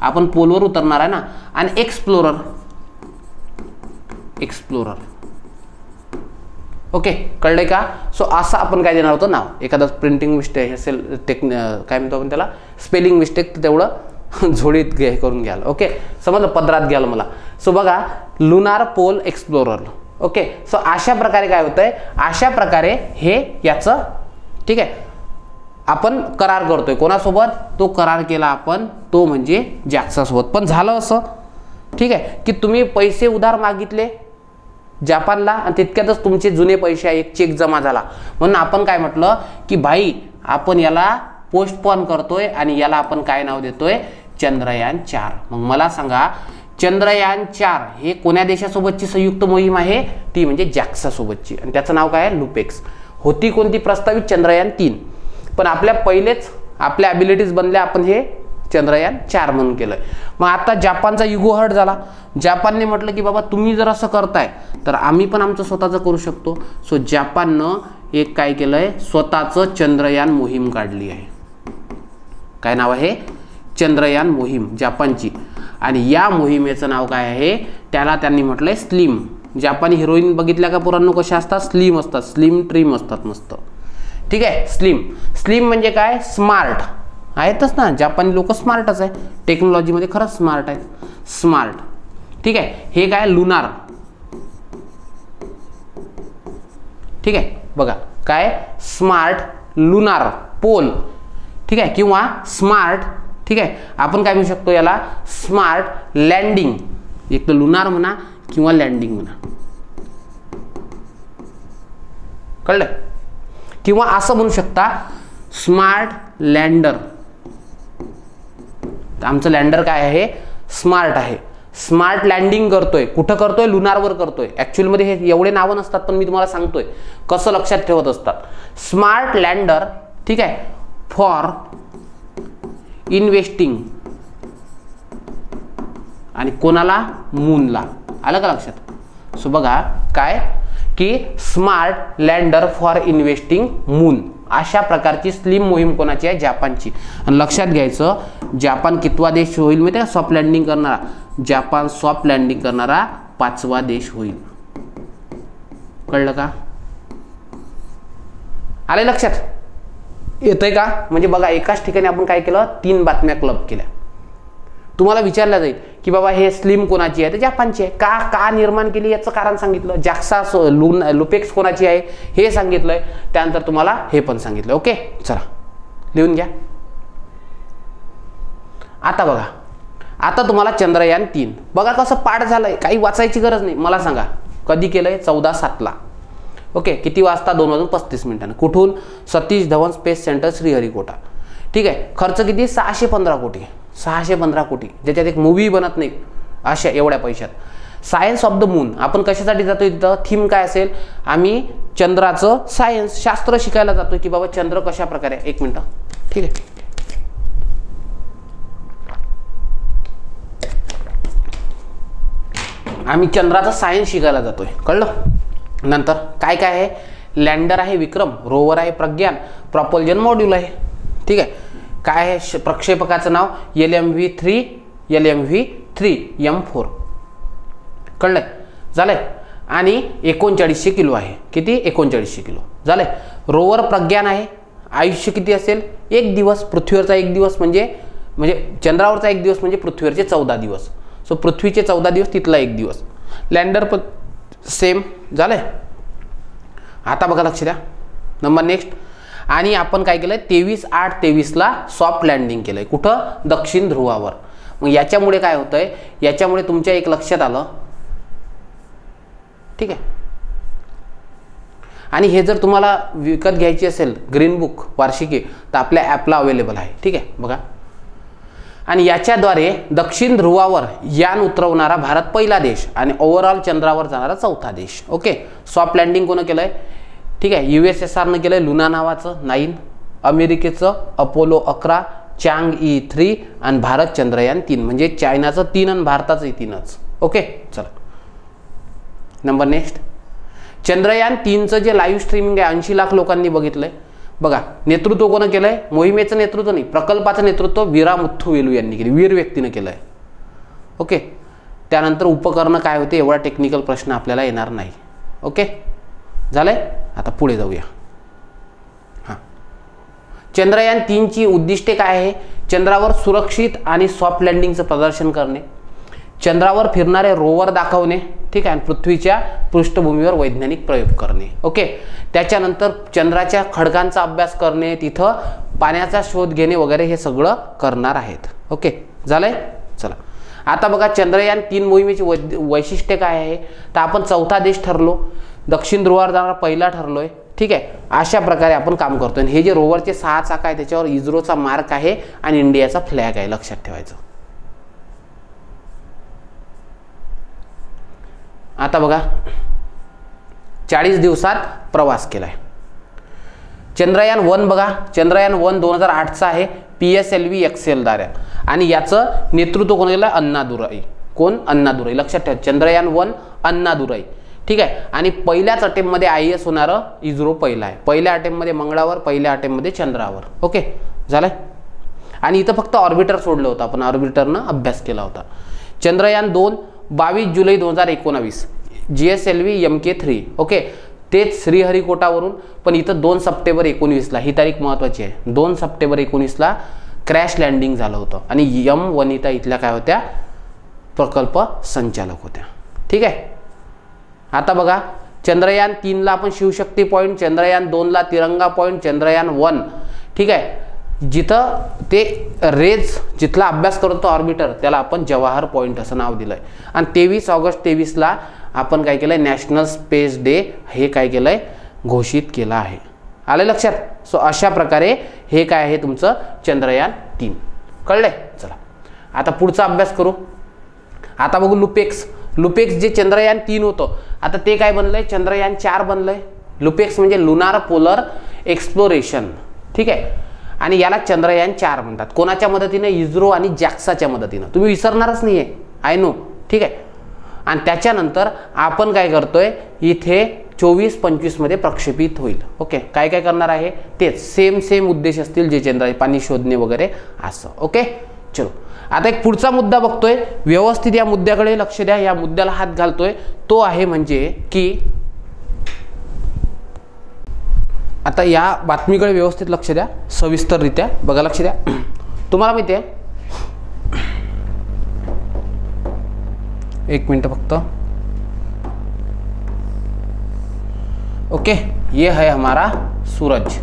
आपण पोलवर उतरणार आहे ना. आणि एक्सप्लोरर ओके, कळलंय का. सो असं आपण काय देणार होतं नाव. एखादं प्रिंटिंग मिस्टेक असेल, काय म्हणतो आपण त्याला, स्पेलिंग मिस्टेक, तेवढं झोडीत करून घ्याल ओके, समजलं, पदरात घ्याल मला. सो बघा, lunar pole explorer okay. So अशा प्रकारे काय होतंय, अशा प्रकारे हे याचं, ठीक आहे, आपण करार करतोय. कोणासोबत, तो करार केला आपण, तो म्हणजे जॅक्सा सोबत. पण झालं असं, ठीक आहे, की तुम्ही पैसे उधार मागितले जपानला आणि तितक्यातच तुमचे जुने पैसे एक चेक जमा झाला, म्हणून आपण काय म्हटलं की भाई आपण याला पोस्टपोन करतोय आणि याला आपण काय नाव देतोय, चंद्रयान 4. मग मला सांगा, चंद्रयान 4 हे कोण्या देशासोबतची संयुक्त मोहीम आहे, ती म्हणजे जॅक्सा सोबतची, आणि त्याचं नाव काय आहे, लुपेक्स. होती कोणती प्रस्तावित, चंद्रयान 3, पण पहिलेच आपल्या ॲबिलिटीज बनल्या, आपण हे चंद्रयान 4 म्हणून केलंय. मग आता जपानचा युगो हर्ट झाला. जपानने म्हटलं की बाबा तुम्ही जर असं करताय तर आम्ही पण आमचं स्वतःचं करू शकतो. सो जपाननं एक काय केलंय, स्वतःचं चंद्रयान मोहीम काढली आहे. काय नाव आहे, चंद्रयान मोहीम जपानची. आणि या मोहिमेचं नाव काय आहे, त्याला त्यांनी म्हटलंय स्लिम. जपानी हिरोईन बघितल्या का पोरांनो, कशा असतात, स्लिम असतात, स्लिम ट्रिम असतात मस्त, ठीक आहे. स्लिम म्हणजे काय, स्मार्ट आहेतच ना, जपानी लोक स्मार्टच आहे, टेक्नॉलॉजीमध्ये खरंच स्मार्ट आहेत, स्मार्ट, ठीक आहे. हे काय, लुनार, ठीक आहे. बघा काय, स्मार्ट लुनार पोल, ठीक आहे, किंवा स्मार्ट, ठीक आहे. आपण काय म्हणू शकतो याला, स्मार्ट लँडिंग. एक तर लुनार म्हणा किंवा लँडिंग म्हणा, कळलं. किंवा असं म्हणू शकता, स्मार्ट लँडर. आमचं लँडर काय आहे, स्मार्ट आहे. स्मार्ट लँडिंग करतोय. कुठं करतोय? लुनारवर करतोय. ऍक्च्युअली मध्ये हे एवढे नावं नसतात, पण मी तुम्हाला सांगतोय कसं लक्षात ठेवत असतात. स्मार्ट लँडर, ठीक आहे, फॉर इन्व्हेस्टिंग आणि कोणाला? मूनला. आलं का लक्षात? सो बघा काय की smart lander for investing moon, अशा प्रकारची स्लिम मोहीम कोणाची आहे? जापानची. आणि लक्षात घ्यायचं, जापान कितवा देश होईल माहिती आहे? सॉफ्ट लँडिंग करणारा. जापान सॉफ्ट लँडिंग करणारा 5वा देश होईल. कळलं का? आले लक्षात? येतंय का? म्हणजे बघा एकाच ठिकाणी आपण काय केलं? 3 बातम्या क्लब केल्या. तुम्हाला विचारलं जाईल की बाबा हे स्लिम कोणाची आहे? तर जापानची आहे. का निर्माण केली याचं कारण सांगितलं. जॅक्सा लुपेक्स कोणाची आहे हे सांगितलंय. त्यानंतर तुम्हाला हे पण सांगितलं. ओके, चला लिहून घ्या. आता बघा, आता तुम्हाला चंद्रयान 3 बघा कसं पाठ झालंय. काही वाचायची गरज नाही. मला सांगा कधी केलंय? 14/7 ओके. किती वाजता? 2:35. कुठून? Satish Dhawan space centre, Sriharikota. ठीक आहे. खर्च किती? 615 कोटी. 615 कोटी, ज्याच्यात एक मूवी बनत नाही अशा एवढ्या पैशात. सायन्स ऑफ द मून, आपण कशासाठी जातोय तिथं? थीम काय असेल? आम्ही चंद्राचं सायन्स, शास्त्र शिकायला जातोय की बाबा चंद्र कशा प्रकारे. एक मिनिट, ठीक आहे. आम्ही चंद्राचं सायन्स शिकायला जातोय. कळलं? नंतर काय काय आहे? लँडर आहे विक्रम, रोवर आहे प्रज्ञान, प्रॉपल्जन मॉड्यूल आहे. ठीक आहे. काय आहे प्रक्षेपकाचं नाव? LMV3 M4. कळलंय? झालंय. आणि 3900 किलो आहे. किती? 3900 किलो. झालंय. रोवर प्रज्ञान आहे. आयुष्य किती असेल? 1 दिवस. पृथ्वीवरचा 1 दिवस म्हणजे चंद्रावरचा 1 दिवस म्हणजे पृथ्वीवरचे 14 दिवस. सो पृथ्वीचे 14 दिवस, तिथला 1 दिवस. लँडर पण सेम. झालंय. आता बघा लक्ष द्या. Number next. आणि आपण काय केलंय? 23/8/23 सॉफ्ट लँडिंग केलंय. कुठं? दक्षिण ध्रुवावर. मग याच्यामुळे काय होतंय? याच्यामुळे तुमच्या एक लक्षात आलं, ठीक आहे. आणि हे जर तुम्हाला विकत घ्यायची असेल ग्रीन बुक वार्षिकी, तर आपल्या ॲपला अवेलेबल आहे. ठीक आहे, बघा. आणि याच्याद्वारे दक्षिण ध्रुवावर यान उतरवणारा भारत पहिला देश आणि ओव्हरऑल चंद्रावर जाणारा 4था देश. ओके. सॉफ्ट लँडिंग कोण केलंय? ठीक आहे. USSRनं केलंय लुना नावाचं 9, अमेरिकेचं अपोलो 11, चांगई 3 आणि भारत चंद्रयान 3. म्हणजे चायनाचं 3 आणि भारताचं 3च. ओके, चला. Number next. चंद्रयान 3चं जे लाईव्ह स्ट्रीमिंग आहे 80 लाख लोकांनी बघितलंय. बघा नेतृत्व कोण केलंय? मोहिमेचं नेतृत्व नाही, प्रकल्पाचं नेतृत्व वीरामुथ्थुवेलू यांनी केले. वीर व्यक्तीनं केलंय. ओके. त्यानंतर उपकरणं काय होते एवढा टेक्निकल प्रश्न आपल्याला येणार नाही. ओके, झालंय. आता पुढे जाऊया. हां, चंद्रयान 3ची उद्दिष्टे काय आहे? चंद्रावर सुरक्षित आणि सॉफ्ट लँडिंगचं प्रदर्शन करणे, चंद्रावर फिरणारे रोवर दाखवणे, ठीक आहे, आणि पृथ्वीच्या पृष्ठभूमीवर वैज्ञानिक प्रयोग करणे. ओके. त्याच्यानंतर चंद्राच्या खडकांचा अभ्यास करणे, तिथं पाण्याचा शोध घेणे वगैरे हे सगळं करणार आहेत. ओके, झालंय. चला आता बघा चंद्रयान 3 मोहिमेची वैशिष्ट्य काय आहे? तर आपण 4था देश ठरलो, दक्षिण ध्रुवावर जाणारा पहिला ठरलोय. ठीक आहे. अशा प्रकारे आपण काम करतोय. हे जे रोवरचे 6 चाक आहे त्याच्यावर इस्रोचा मार्क आहे आणि इंडियाचा फ्लॅग आहे, लक्षात ठेवायचं. आता बघा 40 दिवसात प्रवास केलाय. चंद्रयान 1 बघा, चंद्रयान 1 2008चा आहे, PSLV XL द्वारे. आणि याचं नेतृत्व कोण केलं? अण्णादुराई. कोण? अण्णादुराई. लक्षात ठेवा. चंद्रयान 1 अण्णादुराई. ठीक आहे. आणि पहिल्याच अटेम्प्टमध्ये IS होणारं इस्रो पहिला आहे. पहिल्या अटेम्प्टमध्ये मंगळावर, पहिल्या अटेम्प्टमध्ये चंद्रावर. ओके, झालंय. आणि इथं फक्त ऑर्बिटर सोडलं होतं, आपण ऑर्बिटरनं अभ्यास केला होता. चंद्रयान 2 22 जुलै 2019 GSLV MK3. ओके. तेच श्रीहरिकोटावरून, पण इथं 2 सप्टेंबर 19 ही तारीख महत्त्वाची आहे. 2 सप्टेंबर 19 क्रॅश लँडिंग झालं होतं. आणि वनिता इथल्या काय होत्या? प्रकल्प संचालक होत्या. ठीक आहे. आता बघा चंद्रयान 3ला आपण शिवशक्ती पॉईंट, चंद्रयान 2ला तिरंगा पॉईंट, चंद्रयान 1 ठीक आहे, जिथं ते रेज जिथला अभ्यास करतो ऑर्बिटर त्याला आपण जवाहर पॉईंट असं नाव दिलंय. आणि 23 ऑगस्ट 23ला आपण काय केलंय? नॅशनल स्पेस डे हे काय केलंय? घोषित केलं आहे. आलं लक्षात? सो अशा प्रकारे हे काय आहे तुमचं चंद्रयान 3. कळलंय? चला आता पुढचा अभ्यास करू. आता बघू लुपेक्स. लुपेक्स जे चंद्रयान 3 होतं, आता ते काय बनलंय, चंद्रयान 4 बनलंय. लुपेक्स म्हणजे लुनार पोलर एक्सप्लोरेशन. ठीक आहे, आणि याला चंद्रयान 4 म्हणतात. कोणाच्या मदतीने, इस्रो आणि जॅक्साच्या मदतीनं. तुम्ही विसरणारच नाहीये, आय नो. ठीक आहे, आणि त्याच्यानंतर आपण काय करतोय, इथे 24-25 मध्ये प्रक्षेपित होईल. ओके, काय काय करणार आहे तेच सेम उद्देश असतील, जे चंद्र पाणी शोधणे वगैरे असं. ओके, चलो आता एक पुढचा मुद्दा बघतोय. व्यवस्थित या मुद्द्याकडे लक्ष द्या, या मुद्द्याला हात घालतोय. तो आहे म्हणजे की आता या बातमीकडे व्यवस्थित लक्ष द्या, सविस्तररित्या बघा, लक्ष द्या. तुम्हाला माहिती आहे, एक मिनट फक्त. ओके, ये है हमारा सूरज.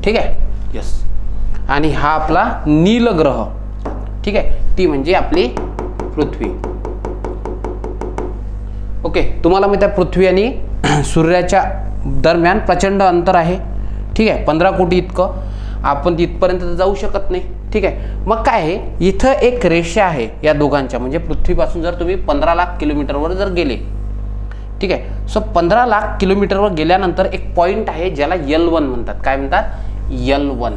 ठीक आहे, यस. आणि हा आपला नील ग्रह. ठीक आहे, ती म्हणजे आपली पृथ्वी. ओके, तुम्हाला माहिती आहे पृथ्वी आणि सूर्याच्या दरम्यान प्रचंड अंतर आहे. ठीक आहे, 15 कोटी इतकं. आपण तिथपर्यंत जाऊ शकत नाही. ठीक आहे, मग काय आहे, इथं एक रेषा आहे या दोघांच्या, म्हणजे पृथ्वीपासून जर तुम्ही 15 लाख किलोमीटरवर जर गेले. ठीक आहे, सो 15 लाख किलोमीटरवर गेल्यानंतर एक पॉइंट आहे ज्याला L1 म्हणतात. काय म्हणतात, L1.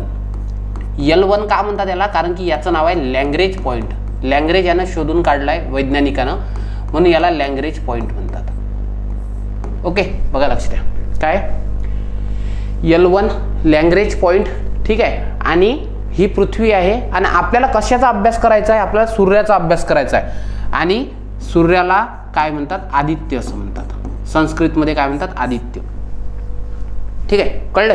L1 का म्हणतात याला, कारण की याचं नाव आहे लँग्रेज पॉइंट. लँग्रेज यानं शोधून काढलाय वैज्ञानिकानं, म्हणून याला लँग्रेज पॉइंट म्हणतात. ओके, बघा लक्ष द्या, काय L1 लँग्रेज पॉइंट. ठीक आहे, आणि ही पृथ्वी आहे. आणि आपल्याला कशाचा अभ्यास करायचा आहे, आपल्याला सूर्याचा अभ्यास करायचा आहे. आणि सूर्याला काय म्हणतात, आदित्य असं म्हणतात. संस्कृतमध्ये काय म्हणतात, आदित्य. ठीक आहे, कळलं.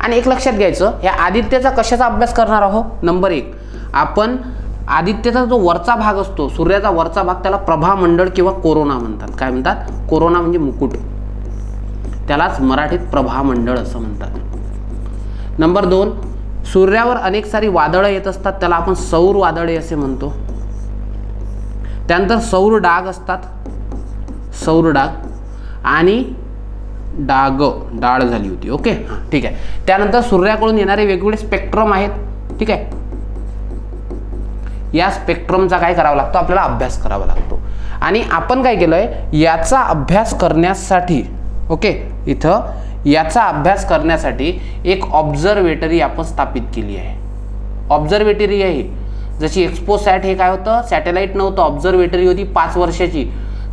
आणि एक लक्षात घ्यायचं, या आदित्याचा कशाचा अभ्यास करणार आहोत. नंबर 1, आपण आदित्यचा जो वरचा भाग असतो, सूर्याचा वरचा भाग, त्याला प्रभामंडळ किंवा कोरोना म्हणतात. काय म्हणतात, कोरोना म्हणजे मुकुट, त्यालाच मराठीत प्रभामंडळ असं म्हणतात. नंबर 2, सूर्यावर अनेक सारी वादळं येत असतात, त्याला आपण सौर वादळे असे म्हणतो. त्यानंतर सौर डाग असतात, सौर डाग, आणि डाळ झाली होती. ओके, हां, ठीक आहे. त्यानंतर सूर्याकडून येणारे वेगवेगळे स्पेक्ट्रम आहेत. ठीक आहे, या स्पेक्ट्रमचा काय करावा लागतो, आपल्याला अभ्यास करावा लागतो. आणि आपण काय केलंय, याचा अभ्यास करण्यासाठी, ओके, इथं याचा अभ्यास करण्यासाठी एक ऑब्झर्वेटरी आपण स्थापित केली आहे. ऑब्झर्वेटरी आहे जशी एक्सपोसॅट, हे काय होतं, सॅटेलाइट नव्हतं, ऑब्झर्वेटरी होती 5 वर्षाची.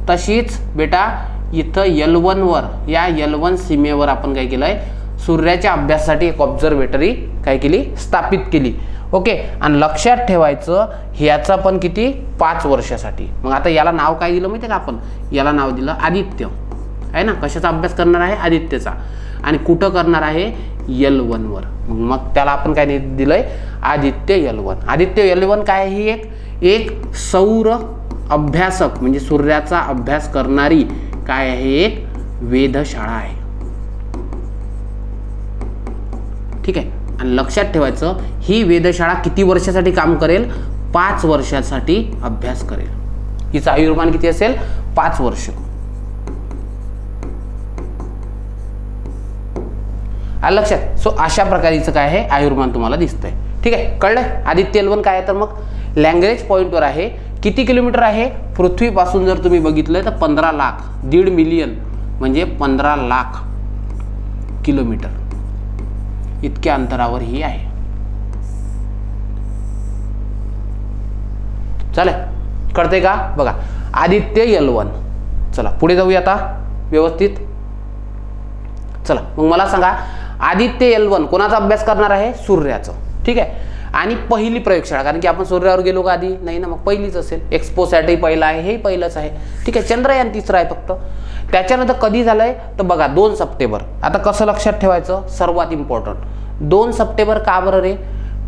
तशीच बेटा इथं L1 वर, या L1 सीमेवर आपण काय केलंय, सूर्याच्या अभ्यासासाठी एक ऑब्झर्वेटरी काय केली, स्थापित केली. ओके, आणि लक्षात ठेवायचं, ह्याचा पण किती, 5 वर्षासाठी. मग आता याला नाव काय दिलं माहिती आहे का, आपण याला नाव दिलं आदित्य. आहे ना, कशाचा अभ्यास करणार आहे, आदित्यचा. आणि कुठं करणार आहे, L1 वर. मग त्याला आपण काय दिलंय, आदित्य L1. आदित्य L1 काय, ही एक सौर अभ्यासक, म्हणजे सूर्याचा अभ्यास करणारी काय आहे, एक वेधशाळा आहे. ठीक आहे, आणि लक्षात ठेवायचं, ही वेधशाळा किती वर्षासाठी काम करेल, 5 वर्षासाठी अभ्यास करेल. हिचं आयुर्मान किती असेल, 5 वर्ष. लक्षात. सो अशा प्रकारचं काय आहे, आयुर्मान तुम्हाला दिसतंय. ठीक आहे, कळलंय. आदित्य L1 काय आहे, तर मग लँग्रेज पॉइंटवर आहे. किती किलोमीटर आहे, पृथ्वीपासून जर तुम्ही बघितलं तर 15 लाख, 1.5 मिलियन म्हणजे 15 लाख किलोमीटर इतक्या अंतरावर ही आहे. चालेल, कळतंय का, बघा आदित्य L1. चला पुढे जाऊया आता व्यवस्थित. चला मग मला सांगा, आदित्य L1 कोणाचा अभ्यास करणार आहे, सूर्याचं. ठीक आहे, आणि पहिली प्रयोगशाळा, कारण की आपण सूर्यावर गेलो का आधी, नाही ना, मग पहिलीच असेल. एक्सपोसॅटही पहिला आहे, हे पहिलंच आहे. ठीक आहे, चंद्रयान 3 आहे फक्त. त्याच्यानंतर कधी झालंय, तर बघा 2 सप्टेंबर. आता कसं लक्षात ठेवायचं, सर्वात इम्पॉर्टंट 2 सप्टेंबर का बरं रे,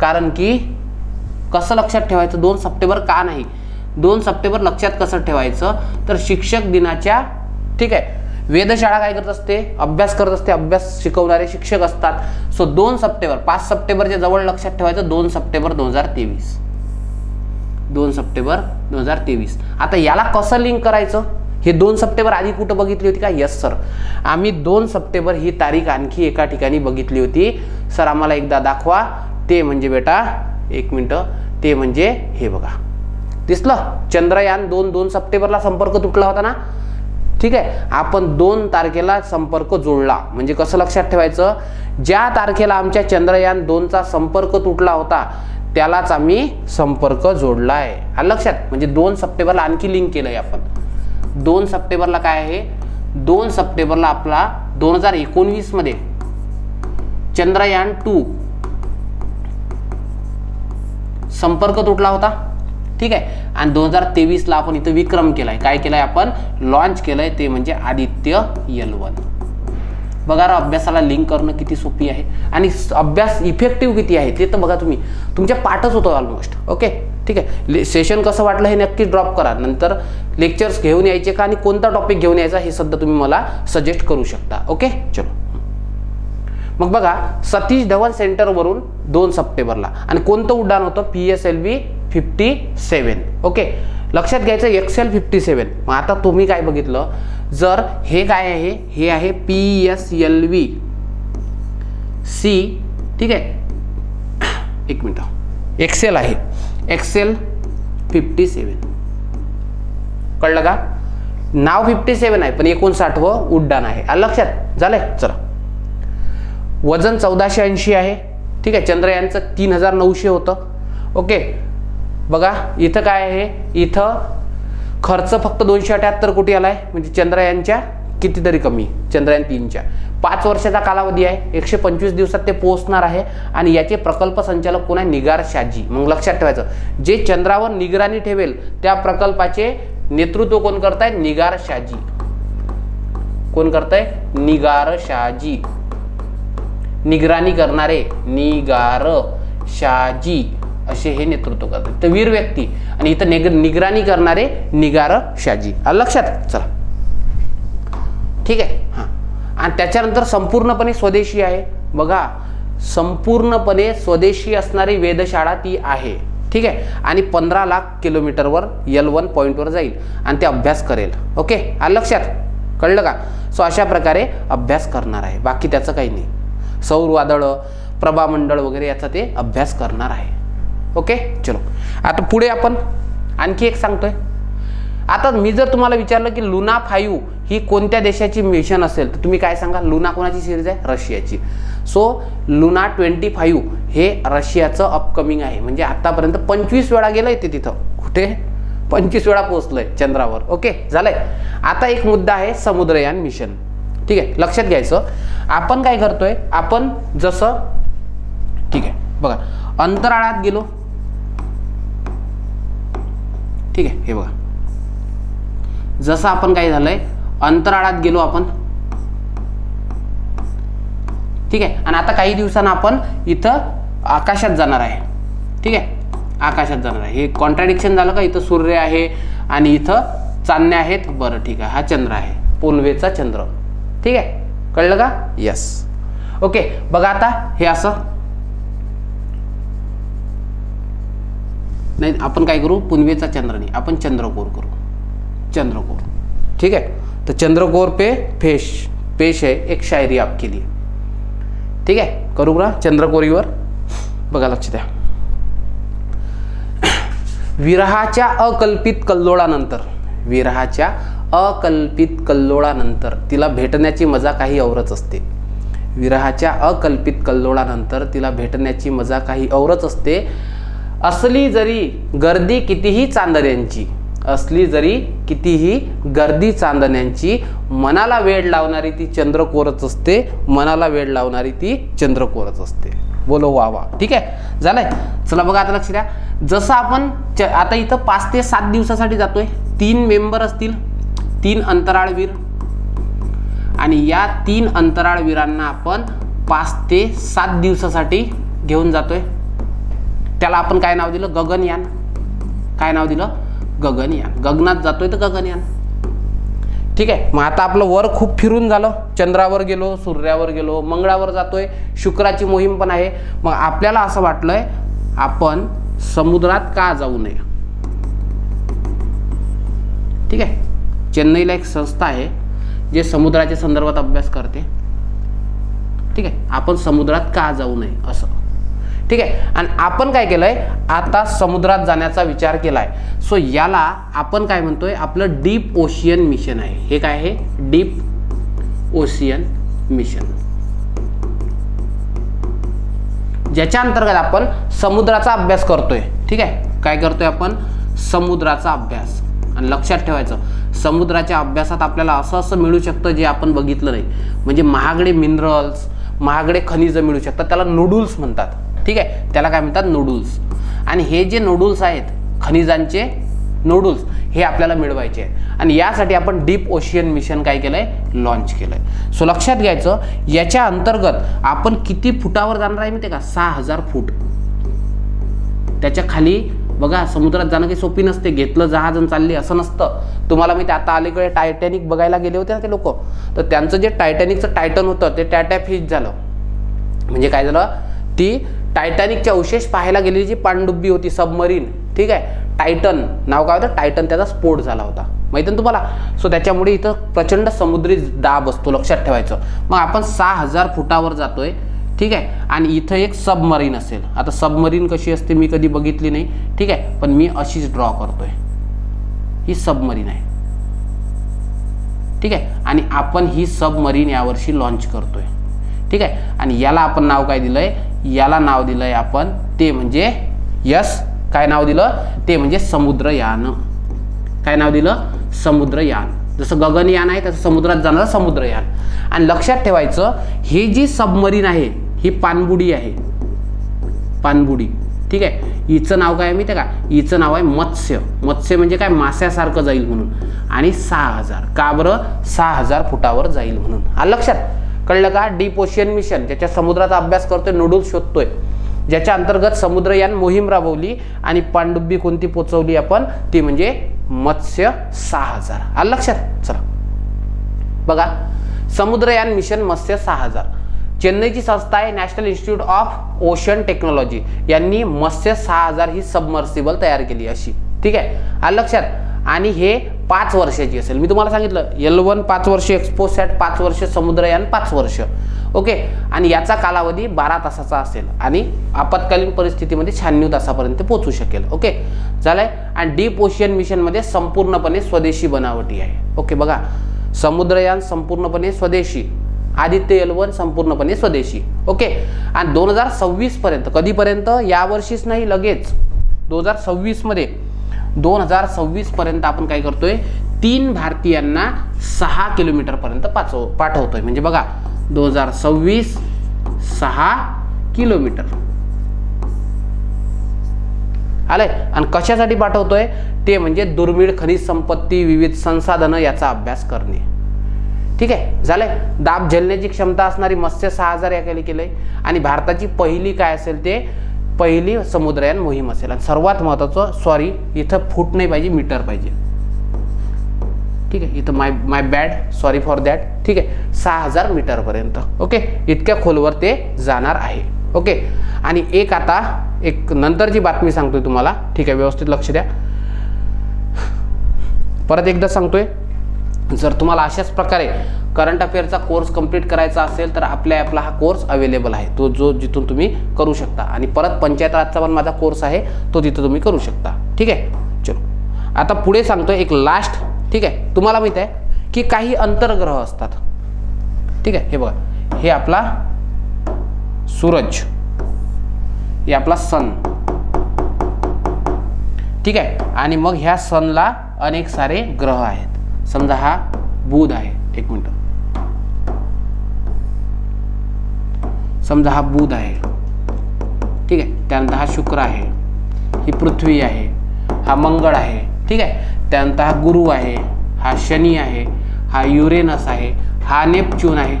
कारण की कसं लक्षात ठेवायचं, 2 सप्टेंबर का नाही, 2 सप्टेंबर लक्षात कसं ठेवायचं, तर शिक्षक दिनाच्या, ठीक आहे, वेधशाळा काय करत असते, अभ्यास करत असते, अभ्यास शिकवणारे शिक्षक असतात. सो 2 सप्टेंबर, 5 सप्टेंबरच्या जवळ लक्षात ठेवायचं, 2 सप्टेंबर 2023. 2 सप्टेंबर 2023. आता याला कसं लिंक करायचं, हे 2 सप्टेंबर आधी कुठं बघितली होती का, यस सर, आम्ही 2 सप्टेंबर ही तारीख आणखी एका ठिकाणी बघितली होती. सर आम्हाला एकदा दाखवा. ते म्हणजे बेटा, एक मिनिट, ते म्हणजे हे बघा, दिसलं? चंद्रयान 2 सप्टेंबरला संपर्क तुटला होता ना, ठीक आहे. आपण 2 तारखेला संपर्क जोडला. म्हणजे कसं लक्षात ठेवायचं, ज्या तारखेला आमच्या चंद्रयान 2चा संपर्क तुटला होता त्यालाच आम्ही संपर्क जोडलाय. आलं लक्षात? म्हणजे 2 सप्टेंबरला आणखी लिंक केलंय आपण. 2 सप्टेंबरला काय आहे, 2 सप्टेंबरला आपला 2019 मध्ये चंद्रयान 2 संपर्क तुटला होता, ठीक आहे. आणि 2023ला आपण इथं विक्रम केलाय. काय केलाय आपण? लॉन्च केलंय, ते म्हणजे आदित्य L1. बघा अभ्यासाला लिंक करणं किती सोपी आहे आणि अभ्यास इफेक्टिव्ह किती आहे ते तर बघा तुम्ही. तुमच्या पाठच होतो ऑलमोस्ट. ओके, ठीक आहे. सेशन कसं वाटलं हे नक्की ड्रॉप करा. नंतर लेक्चर्स घेऊन यायचे का आणि कोणता टॉपिक घेऊन यायचा हे सुद्धा तुम्ही मला सजेस्ट करू शकता. ओके, चलो. मग बघा सतीश धवन सेंटरवरून 2 सप्टेंबरला आणि कोणतं उड्डाण होतं? PSLV 57. ओके, लक्षात घ्यायचं XL57. मग आता तुम्ही काय बघितलं, जर हे काय आहे, हे आहे PSLV C, ठीक आहे. एक मिनिट, XL आहे, XL57. कळलं का? नाव 57 आहे पण 59वं उड्डाण आहे. आलं लक्षात? झालंय? चला. वजन 1480 आहे, ठीक आहे. चंद्रयानचं 3900 होतं. ओके, बघा इथं काय आहे, इथं खर्च फक्त 278 कोटी आलाय. म्हणजे चंद्रयानच्या कितीतरी कमी, चंद्रयान 3च्या 5 वर्षाचा कालावधी आहे. 125 दिवसात ते पोहोचणार आहे. आणि याचे प्रकल्प संचालक कोण आहे? निगार शाजी. मग लक्षात ठेवायचं, जे चंद्रावर निगराणी ठेवेल त्या प्रकल्पाचे नेतृत्व कोण करताय? निगार शाजी. कोण करताय? निगार शाजी. निगराणी करणारे निगार शाजी असे हे नेतृत्व करतात. तर वीर व्यक्ती आणि इथं निगराणी करणारे निगार शाजी. आलं लक्षात? चला, ठीक आहे. हां, आणि त्याच्यानंतर संपूर्णपणे स्वदेशी आहे. बघा संपूर्णपणे स्वदेशी असणारी वेधशाळा ती आहे, ठीक आहे. आणि 15 लाख किलोमीटरवर L1 पॉईंटवर जाईल आणि ते अभ्यास करेल. ओके, आलं लक्षात? कळलं का? सो अशा प्रकारे अभ्यास करणार आहे. बाकी त्याचं काही नाही. सौर वादळ, प्रभामंडळ वगैरे याचा ते अभ्यास करणार आहे. ओके, चलो. आता पुढे आपण आणखी एक सांगतोय. आता मी जर तुम्हाला विचारलं की लुना 5 ही कोणत्या देशाची मिशन असेल तर तुम्ही काय सांगा? लुना कोणाची सिरीज आहे? रशियाची. सो लुना 25 हे रशियाचं अपकमिंग आहे. म्हणजे आतापर्यंत 25 वेळा गेलंय ते तिथं. कुठे? 25 वेळा पोहोचलंय चंद्रावर. ओके, झालंय. आता एक मुद्दा आहे समुद्रयान मिशन, ठीक आहे. लक्षात घ्यायचं, आपण काय करतोय, आपण जसं, ठीक आहे, बघा अंतराळात गेलो, ठीक आहे. हे बघा जसं आपण काय झालंय, अंतराळात गेलो आपण, ठीक आहे. आणि आता काही दिवसांना आपण इथं आकाशात जाणार आहे, ठीक आहे. आकाशात जाणार आहे. हे कॉन्ट्राडिक्शन झालं का? इथं सूर्य आहे आणि इथं चांदण्या आहेत. बरं, ठीक आहे. हा चंद्र आहे, पोलवेचा चंद्र, ठीक आहे. कळलं का? यस. ओके, बघा आता हे असं नाही, आपण काय करू? पुनवेचा चंद्र नाही, आपण चंद्रकोर करू. चंद्रकोर, ठीक है. तो चंद्रकोर पे पेश है एक शायरी आपके लिए, ठीक है. करू ना चंद्रकोरीवर? बघा लक्ष द्या. विरहाच्या अकल्पित कल्लोळानंतर, विरहाच्या अकल्पित कल्लोळानंतर तिला भेटण्याची मजा काही औरच असते. विरहाच्या अकल्पित कल्लोळानंतर तिला भेटण्याची मजा काही औरच असते. असली जरी गर्दी कितीही चांदण्यांची, असली जरी कितीही गर्दी चांदण्यांची, मनाला वेड लावणारी ती चंद्रकोरच असते. मनाला वेड लावणारी ती चंद्रकोरच असते. बोलो वा वा. ठीक आहे, झालंय. चला बघा आता लक्ष द्या. जसं आपण आता इथं 5 ते 7 दिवसासाठी जातोय. 3 मेंबर असतील, 3 अंतराळवीर, आणि या 3 अंतराळवीरांना आपण 5 ते 7 दिवसासाठी घेऊन जातोय. त्याला आपण काय नाव दिलं? गगनयान. काय नाव दिलं? गगनयान. गगनात जातोय तर गगनयान. ठीक आहे. मग आता आपलं वर खूप फिरून झालं. चंद्रावर गेलो, सूर्यावर गेलो, मंगळावर जातोय, शुक्राची मोहीम पण आहे. मग आपल्याला असं वाटलंय आपण समुद्रात का जाऊ नये. ठीक आहे. चेन्नईला एक संस्था आहे जे समुद्राच्या संदर्भात अभ्यास करते. ठीक आहे. आपण समुद्रात का जाऊ नये असं. ठीक आहे. आणि आपण काय केलंय, आता समुद्रात जाण्याचा विचार केलाय. सो याला आपण काय म्हणतोय, आपलं डीप ओशियन मिशन आहे. हे काय आहे, डीप ओशियन मिशन, ज्याच्या अंतर्गत आपण समुद्राचा अभ्यास करतोय. ठीक आहे, काय करतोय आपण, समुद्राचा अभ्यास. आणि लक्षात ठेवायचं, समुद्राच्या अभ्यासात आपल्याला असं मिळू शकतं जे आपण बघितलं नाही. म्हणजे महागडे मिनरल्स, महागडे खनिज मिळू शकतात, त्याला नूडल्स म्हणतात. ठीक आहे, त्याला काय म्हणतात, नूडल्स. आणि हे जे नूडल्स आहेत, खनिजांचे नूडल्स, हे आपल्याला मिळवायचे आहेत. आणि यासाठी आपण डीप ओशियन मिशन काय केलंय, लॉन्च केलंय. सो लक्षात घ्यायचं, याच्या अंतर्गत आपण किती फुटावर जाणार आहे माहिती आहे का, 6000 फूट. त्याच्या खाली बघा, समुद्रात जाणं काही सोपी नसते. घेतलं जहाज आणि चालली असं नसतं. तुम्हाला माहिती, आता अलीकडे टायटॅनिक बघायला गेले होते ना ते लोक, तर त्यांचं जे टायटॅनिकचं टायटन होतं ते टॅटॅफिश झालं. म्हणजे काय झालं, ती टायटॅनिकच्या अवशेष पाहायला गेलेली जी पाणडुब्बी होती, सबमरीन, ठीक आहे, टायटन नाव काय होतं, टायटन, त्याचा स्फोट झाला होता, माहिती ना तुम्हाला. सो त्याच्यामुळे इथं प्रचंड समुद्री दाब असतो, लक्षात ठेवायचं. मग आपण 6000 फुटावर जातोय. ठीक आहे, आणि इथं एक सबमरीन असेल. आता सबमरीन कशी असते मी कधी बघितली नाही. ठीक आहे, पण मी अशीच ड्रॉ करतोय, ही सबमरीन आहे. ठीक आहे, आणि आपण ही सबमरीन यावर्षी लॉन्च करतोय. ठीक आहे, आणि याला आपण नाव काय दिलंय, याला नाव दिलंय आपण, ते म्हणजे काय नाव दिलं, ते म्हणजे समुद्रयान. काय नाव दिलं, समुद्रयान. जसं गगनयान आहे तसं समुद्रात जाणारं समुद्रयान. आणि लक्षात ठेवायचं, हे जी सबमरीन आहे ही पाणबुडी आहे, पाणबुडी. ठीक आहे, हिचं नाव काय आहे माहिती आहे का, हिचं नाव आहे मत्स्य. मत्स्य म्हणजे काय, मास्यासारखं जाईल म्हणून. आणि 6000, का बरं, 6000 फुटावर जाईल म्हणून. आलं लक्षात, कळलं का. डीप ओशियन मिशन, ज्याच्या समुद्राचा अभ्यास करतोय, नूडल्स शोधतोय, ज्याच्या अंतर्गत समुद्रयान मोहीम राबवली आणि पाणडुब्बी कोणती पोचवली आपण, ती म्हणजे मत्स्य 6000. आलं लक्षात. चला बघा, समुद्रयान मिशन मत्स्य 6000, चेन्नईची संस्था आहे national institute of ocean technology, यांनी मत्स्य 6000 ही सबमर्सिबल तयार केली अशी. ठीक आहे, आलं लक्षात. आणि हे 5 वर्षाची असेल. मी तुम्हाला सांगितलं, L1 5 वर्ष, एक्सपोसॅट 5 वर्ष, समुद्रयान 5 वर्ष. ओके, आणि याचा कालावधी 12 तासाचा असेल आणि आपत्कालीन परिस्थितीमध्ये 96 तासापर्यंत पोहोचू शकेल. ओके, झालंय. आणि डीप ओशियन मिशनमध्ये संपूर्णपणे स्वदेशी बनावटी आहे. ओके, बघा, समुद्रयान संपूर्णपणे स्वदेशी, आदित्य L1 संपूर्णपणे स्वदेशी. ओके, आणि 2026 पर्यंत, कधीपर्यंत, यावर्षीच नाही, लगेच 2026 मध्ये, 2026 पर्यंत आपण काय करतोय, 3 भारतीयांना 6 किलोमीटर पर्यंत पाठवतोय. म्हणजे बघा, 2026 6 किलोमीटर आलंय. आणि कशासाठी पाठवतोय, ते म्हणजे दुर्मिळ खनिज संपत्ती, विविध संसाधनं याचा अभ्यास करणे. ठीक आहे, झालंय. दाब झेलण्याची क्षमता असणारी मत्स्य 6000 या केलंय. आणि भारताची पहिली काय असेल, ते पहिली समुद्रयान मोहीम असेल. आणि सर्वात महत्त्वाचं, सॉरी इथं फूट नाही पाहिजे, मीटर पाहिजे. ठीक आहे, इथं माय बॅड, सॉरी फॉर दॅट. ठीक आहे, 6000 मीटर पर्यंत. ओके, इतक्या खोलवर ते जाणार आहे. ओके, आणि आता एक नंतरची बातमी सांगतोय तुम्हाला. ठीक आहे, व्यवस्थित लक्ष द्या. परत एकदा सांगतोय, जर तुम्हाला अशाच प्रकारे करंट अफेअरचा कोर्स कंप्लीट करायचा असेल तर आपल्या ॲपला हा कोर्स अवेलेबल आहे, तो जिथून तुम्ही करू शकता. आणि परत पंचायत राजचा पण माझा कोर्स आहे, तो तिथं तुम्ही करू शकता. ठीक आहे, चलो आता पुढे सांगतोय एक लास्ट. ठीक आहे, तुम्हाला माहित आहे की काही अंतर्ग्रह असतात. ठीक आहे, हे बघा, हे आपला सूरज, हे आपला सन. ठीक आहे, आणि मग ह्या सनला अनेक सारे ग्रह आहेत. समजा हा बुध आहे, एक मिनिट, समजा हा बुध आहे. ठीक आहे, त्यानंतर हा शुक्र आहे, ही पृथ्वी आहे, हा मंगळ आहे. ठीक आहे, त्यानंतर हा गुरु आहे, हा शनी आहे, हा युरेनस आहे, हा नेपच्यून आहे.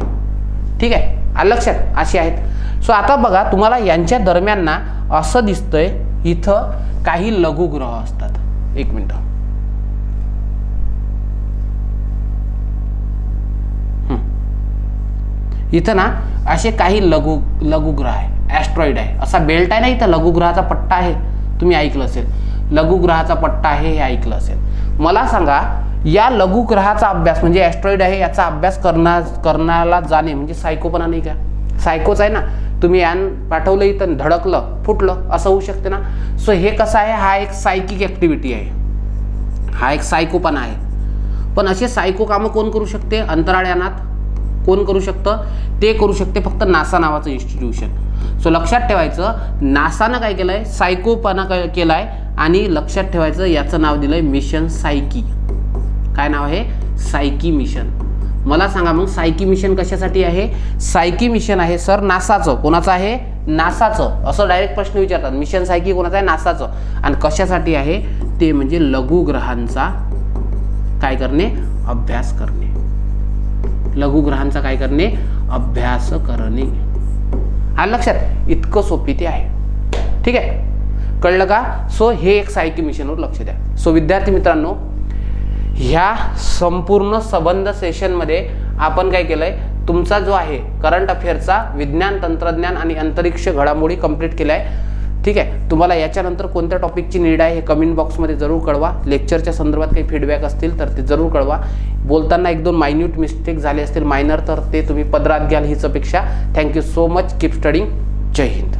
ठीक आहे, आलं लक्षात, अशी आहेत. सो आता बघा, तुम्हाला यांच्या दरम्यान ना असं दिसतंय, इथं काही लघुग्रह असतात. एक मिनिट, इथं ना असे काही लघुग्रह आहे, ॲस्ट्रॉइड आहे. असा बेल्ट आहे ना, इथं लघुग्रहाचा पट्टा आहे, तुम्ही ऐकलं असेल, लघुग्रहाचा पट्टा आहे, हे ऐकलं असेल. मला सांगा, या लघुग्रहाचा अभ्यास म्हणजे ॲस्ट्रॉइड आहे, याचा अभ्यास करण्याला जाणे म्हणजे सायकोपणा नाही का? सायकोच आहे ना. तुम्ही यान पाठवलं इथं धडकलं फुटलं असं होऊ शकते ना. सो हे कसं आहे, हा एक सायकिक ॲक्टिव्हिटी आहे, हा एक सायकोपणा आहे. पण असे सायको कामं कोण करू शकते अंतराळयानात, कोण करू शकतं, ते करू शकते फक्त नासा नावाचं इन्स्टिट्यूशन. सो लक्षात ठेवायचं नासानं काय केलं आहे, सायकोपणा केला आहे आणि लक्षात ठेवायचं याचं नाव दिलं आहे मिशन सायकी. काय नाव आहे, सायकी मिशन. मला सांगा मग सायकी मिशन कशासाठी आहे. सायकी मिशन आहे सर नासाचं. कोणाचं आहे, नासाचं. असं डायरेक्ट प्रश्न विचारतात, मिशन सायकी कोणाचं आहे, नासाचं. आणि कशासाठी आहे ते म्हणजे लघुग्रहांचा काय करणे, अभ्यास करणे. लघुग्रहांचा काय करणे, अभ्यास करणे. आलं लक्षात, इतकं सोपी ते आहे. ठीक आहे, कळलं का. सो हे एक सायकी मिशनवर लक्ष द्या. सो विद्यार्थी मित्रांनो, ह्या संपूर्ण संबंध सेशनमध्ये आपण काय केलंय, तुमचा जो आहे करंट अफेअरचा विज्ञान तंत्रज्ञान आणि अंतरिक्ष घडामोडी कंप्लीट केला आहे. ठीक आहे, तुम्हाला याच्यानंतर कोणत्या टॉपिकची नीड आहे हे कमेंट बॉक्समध्ये जरूर कळवा. लेक्चरच्या संदर्भात काही फीडबॅक असतील तर ते जरूर कळवा. बोलताना एक दोन मायन्यूट मिस्टेक झाले असतील मायनर, तर ते तुम्ही पदरात घ्याल हीच अपेक्षा. Thank you so much, keep studying. जय हिंद.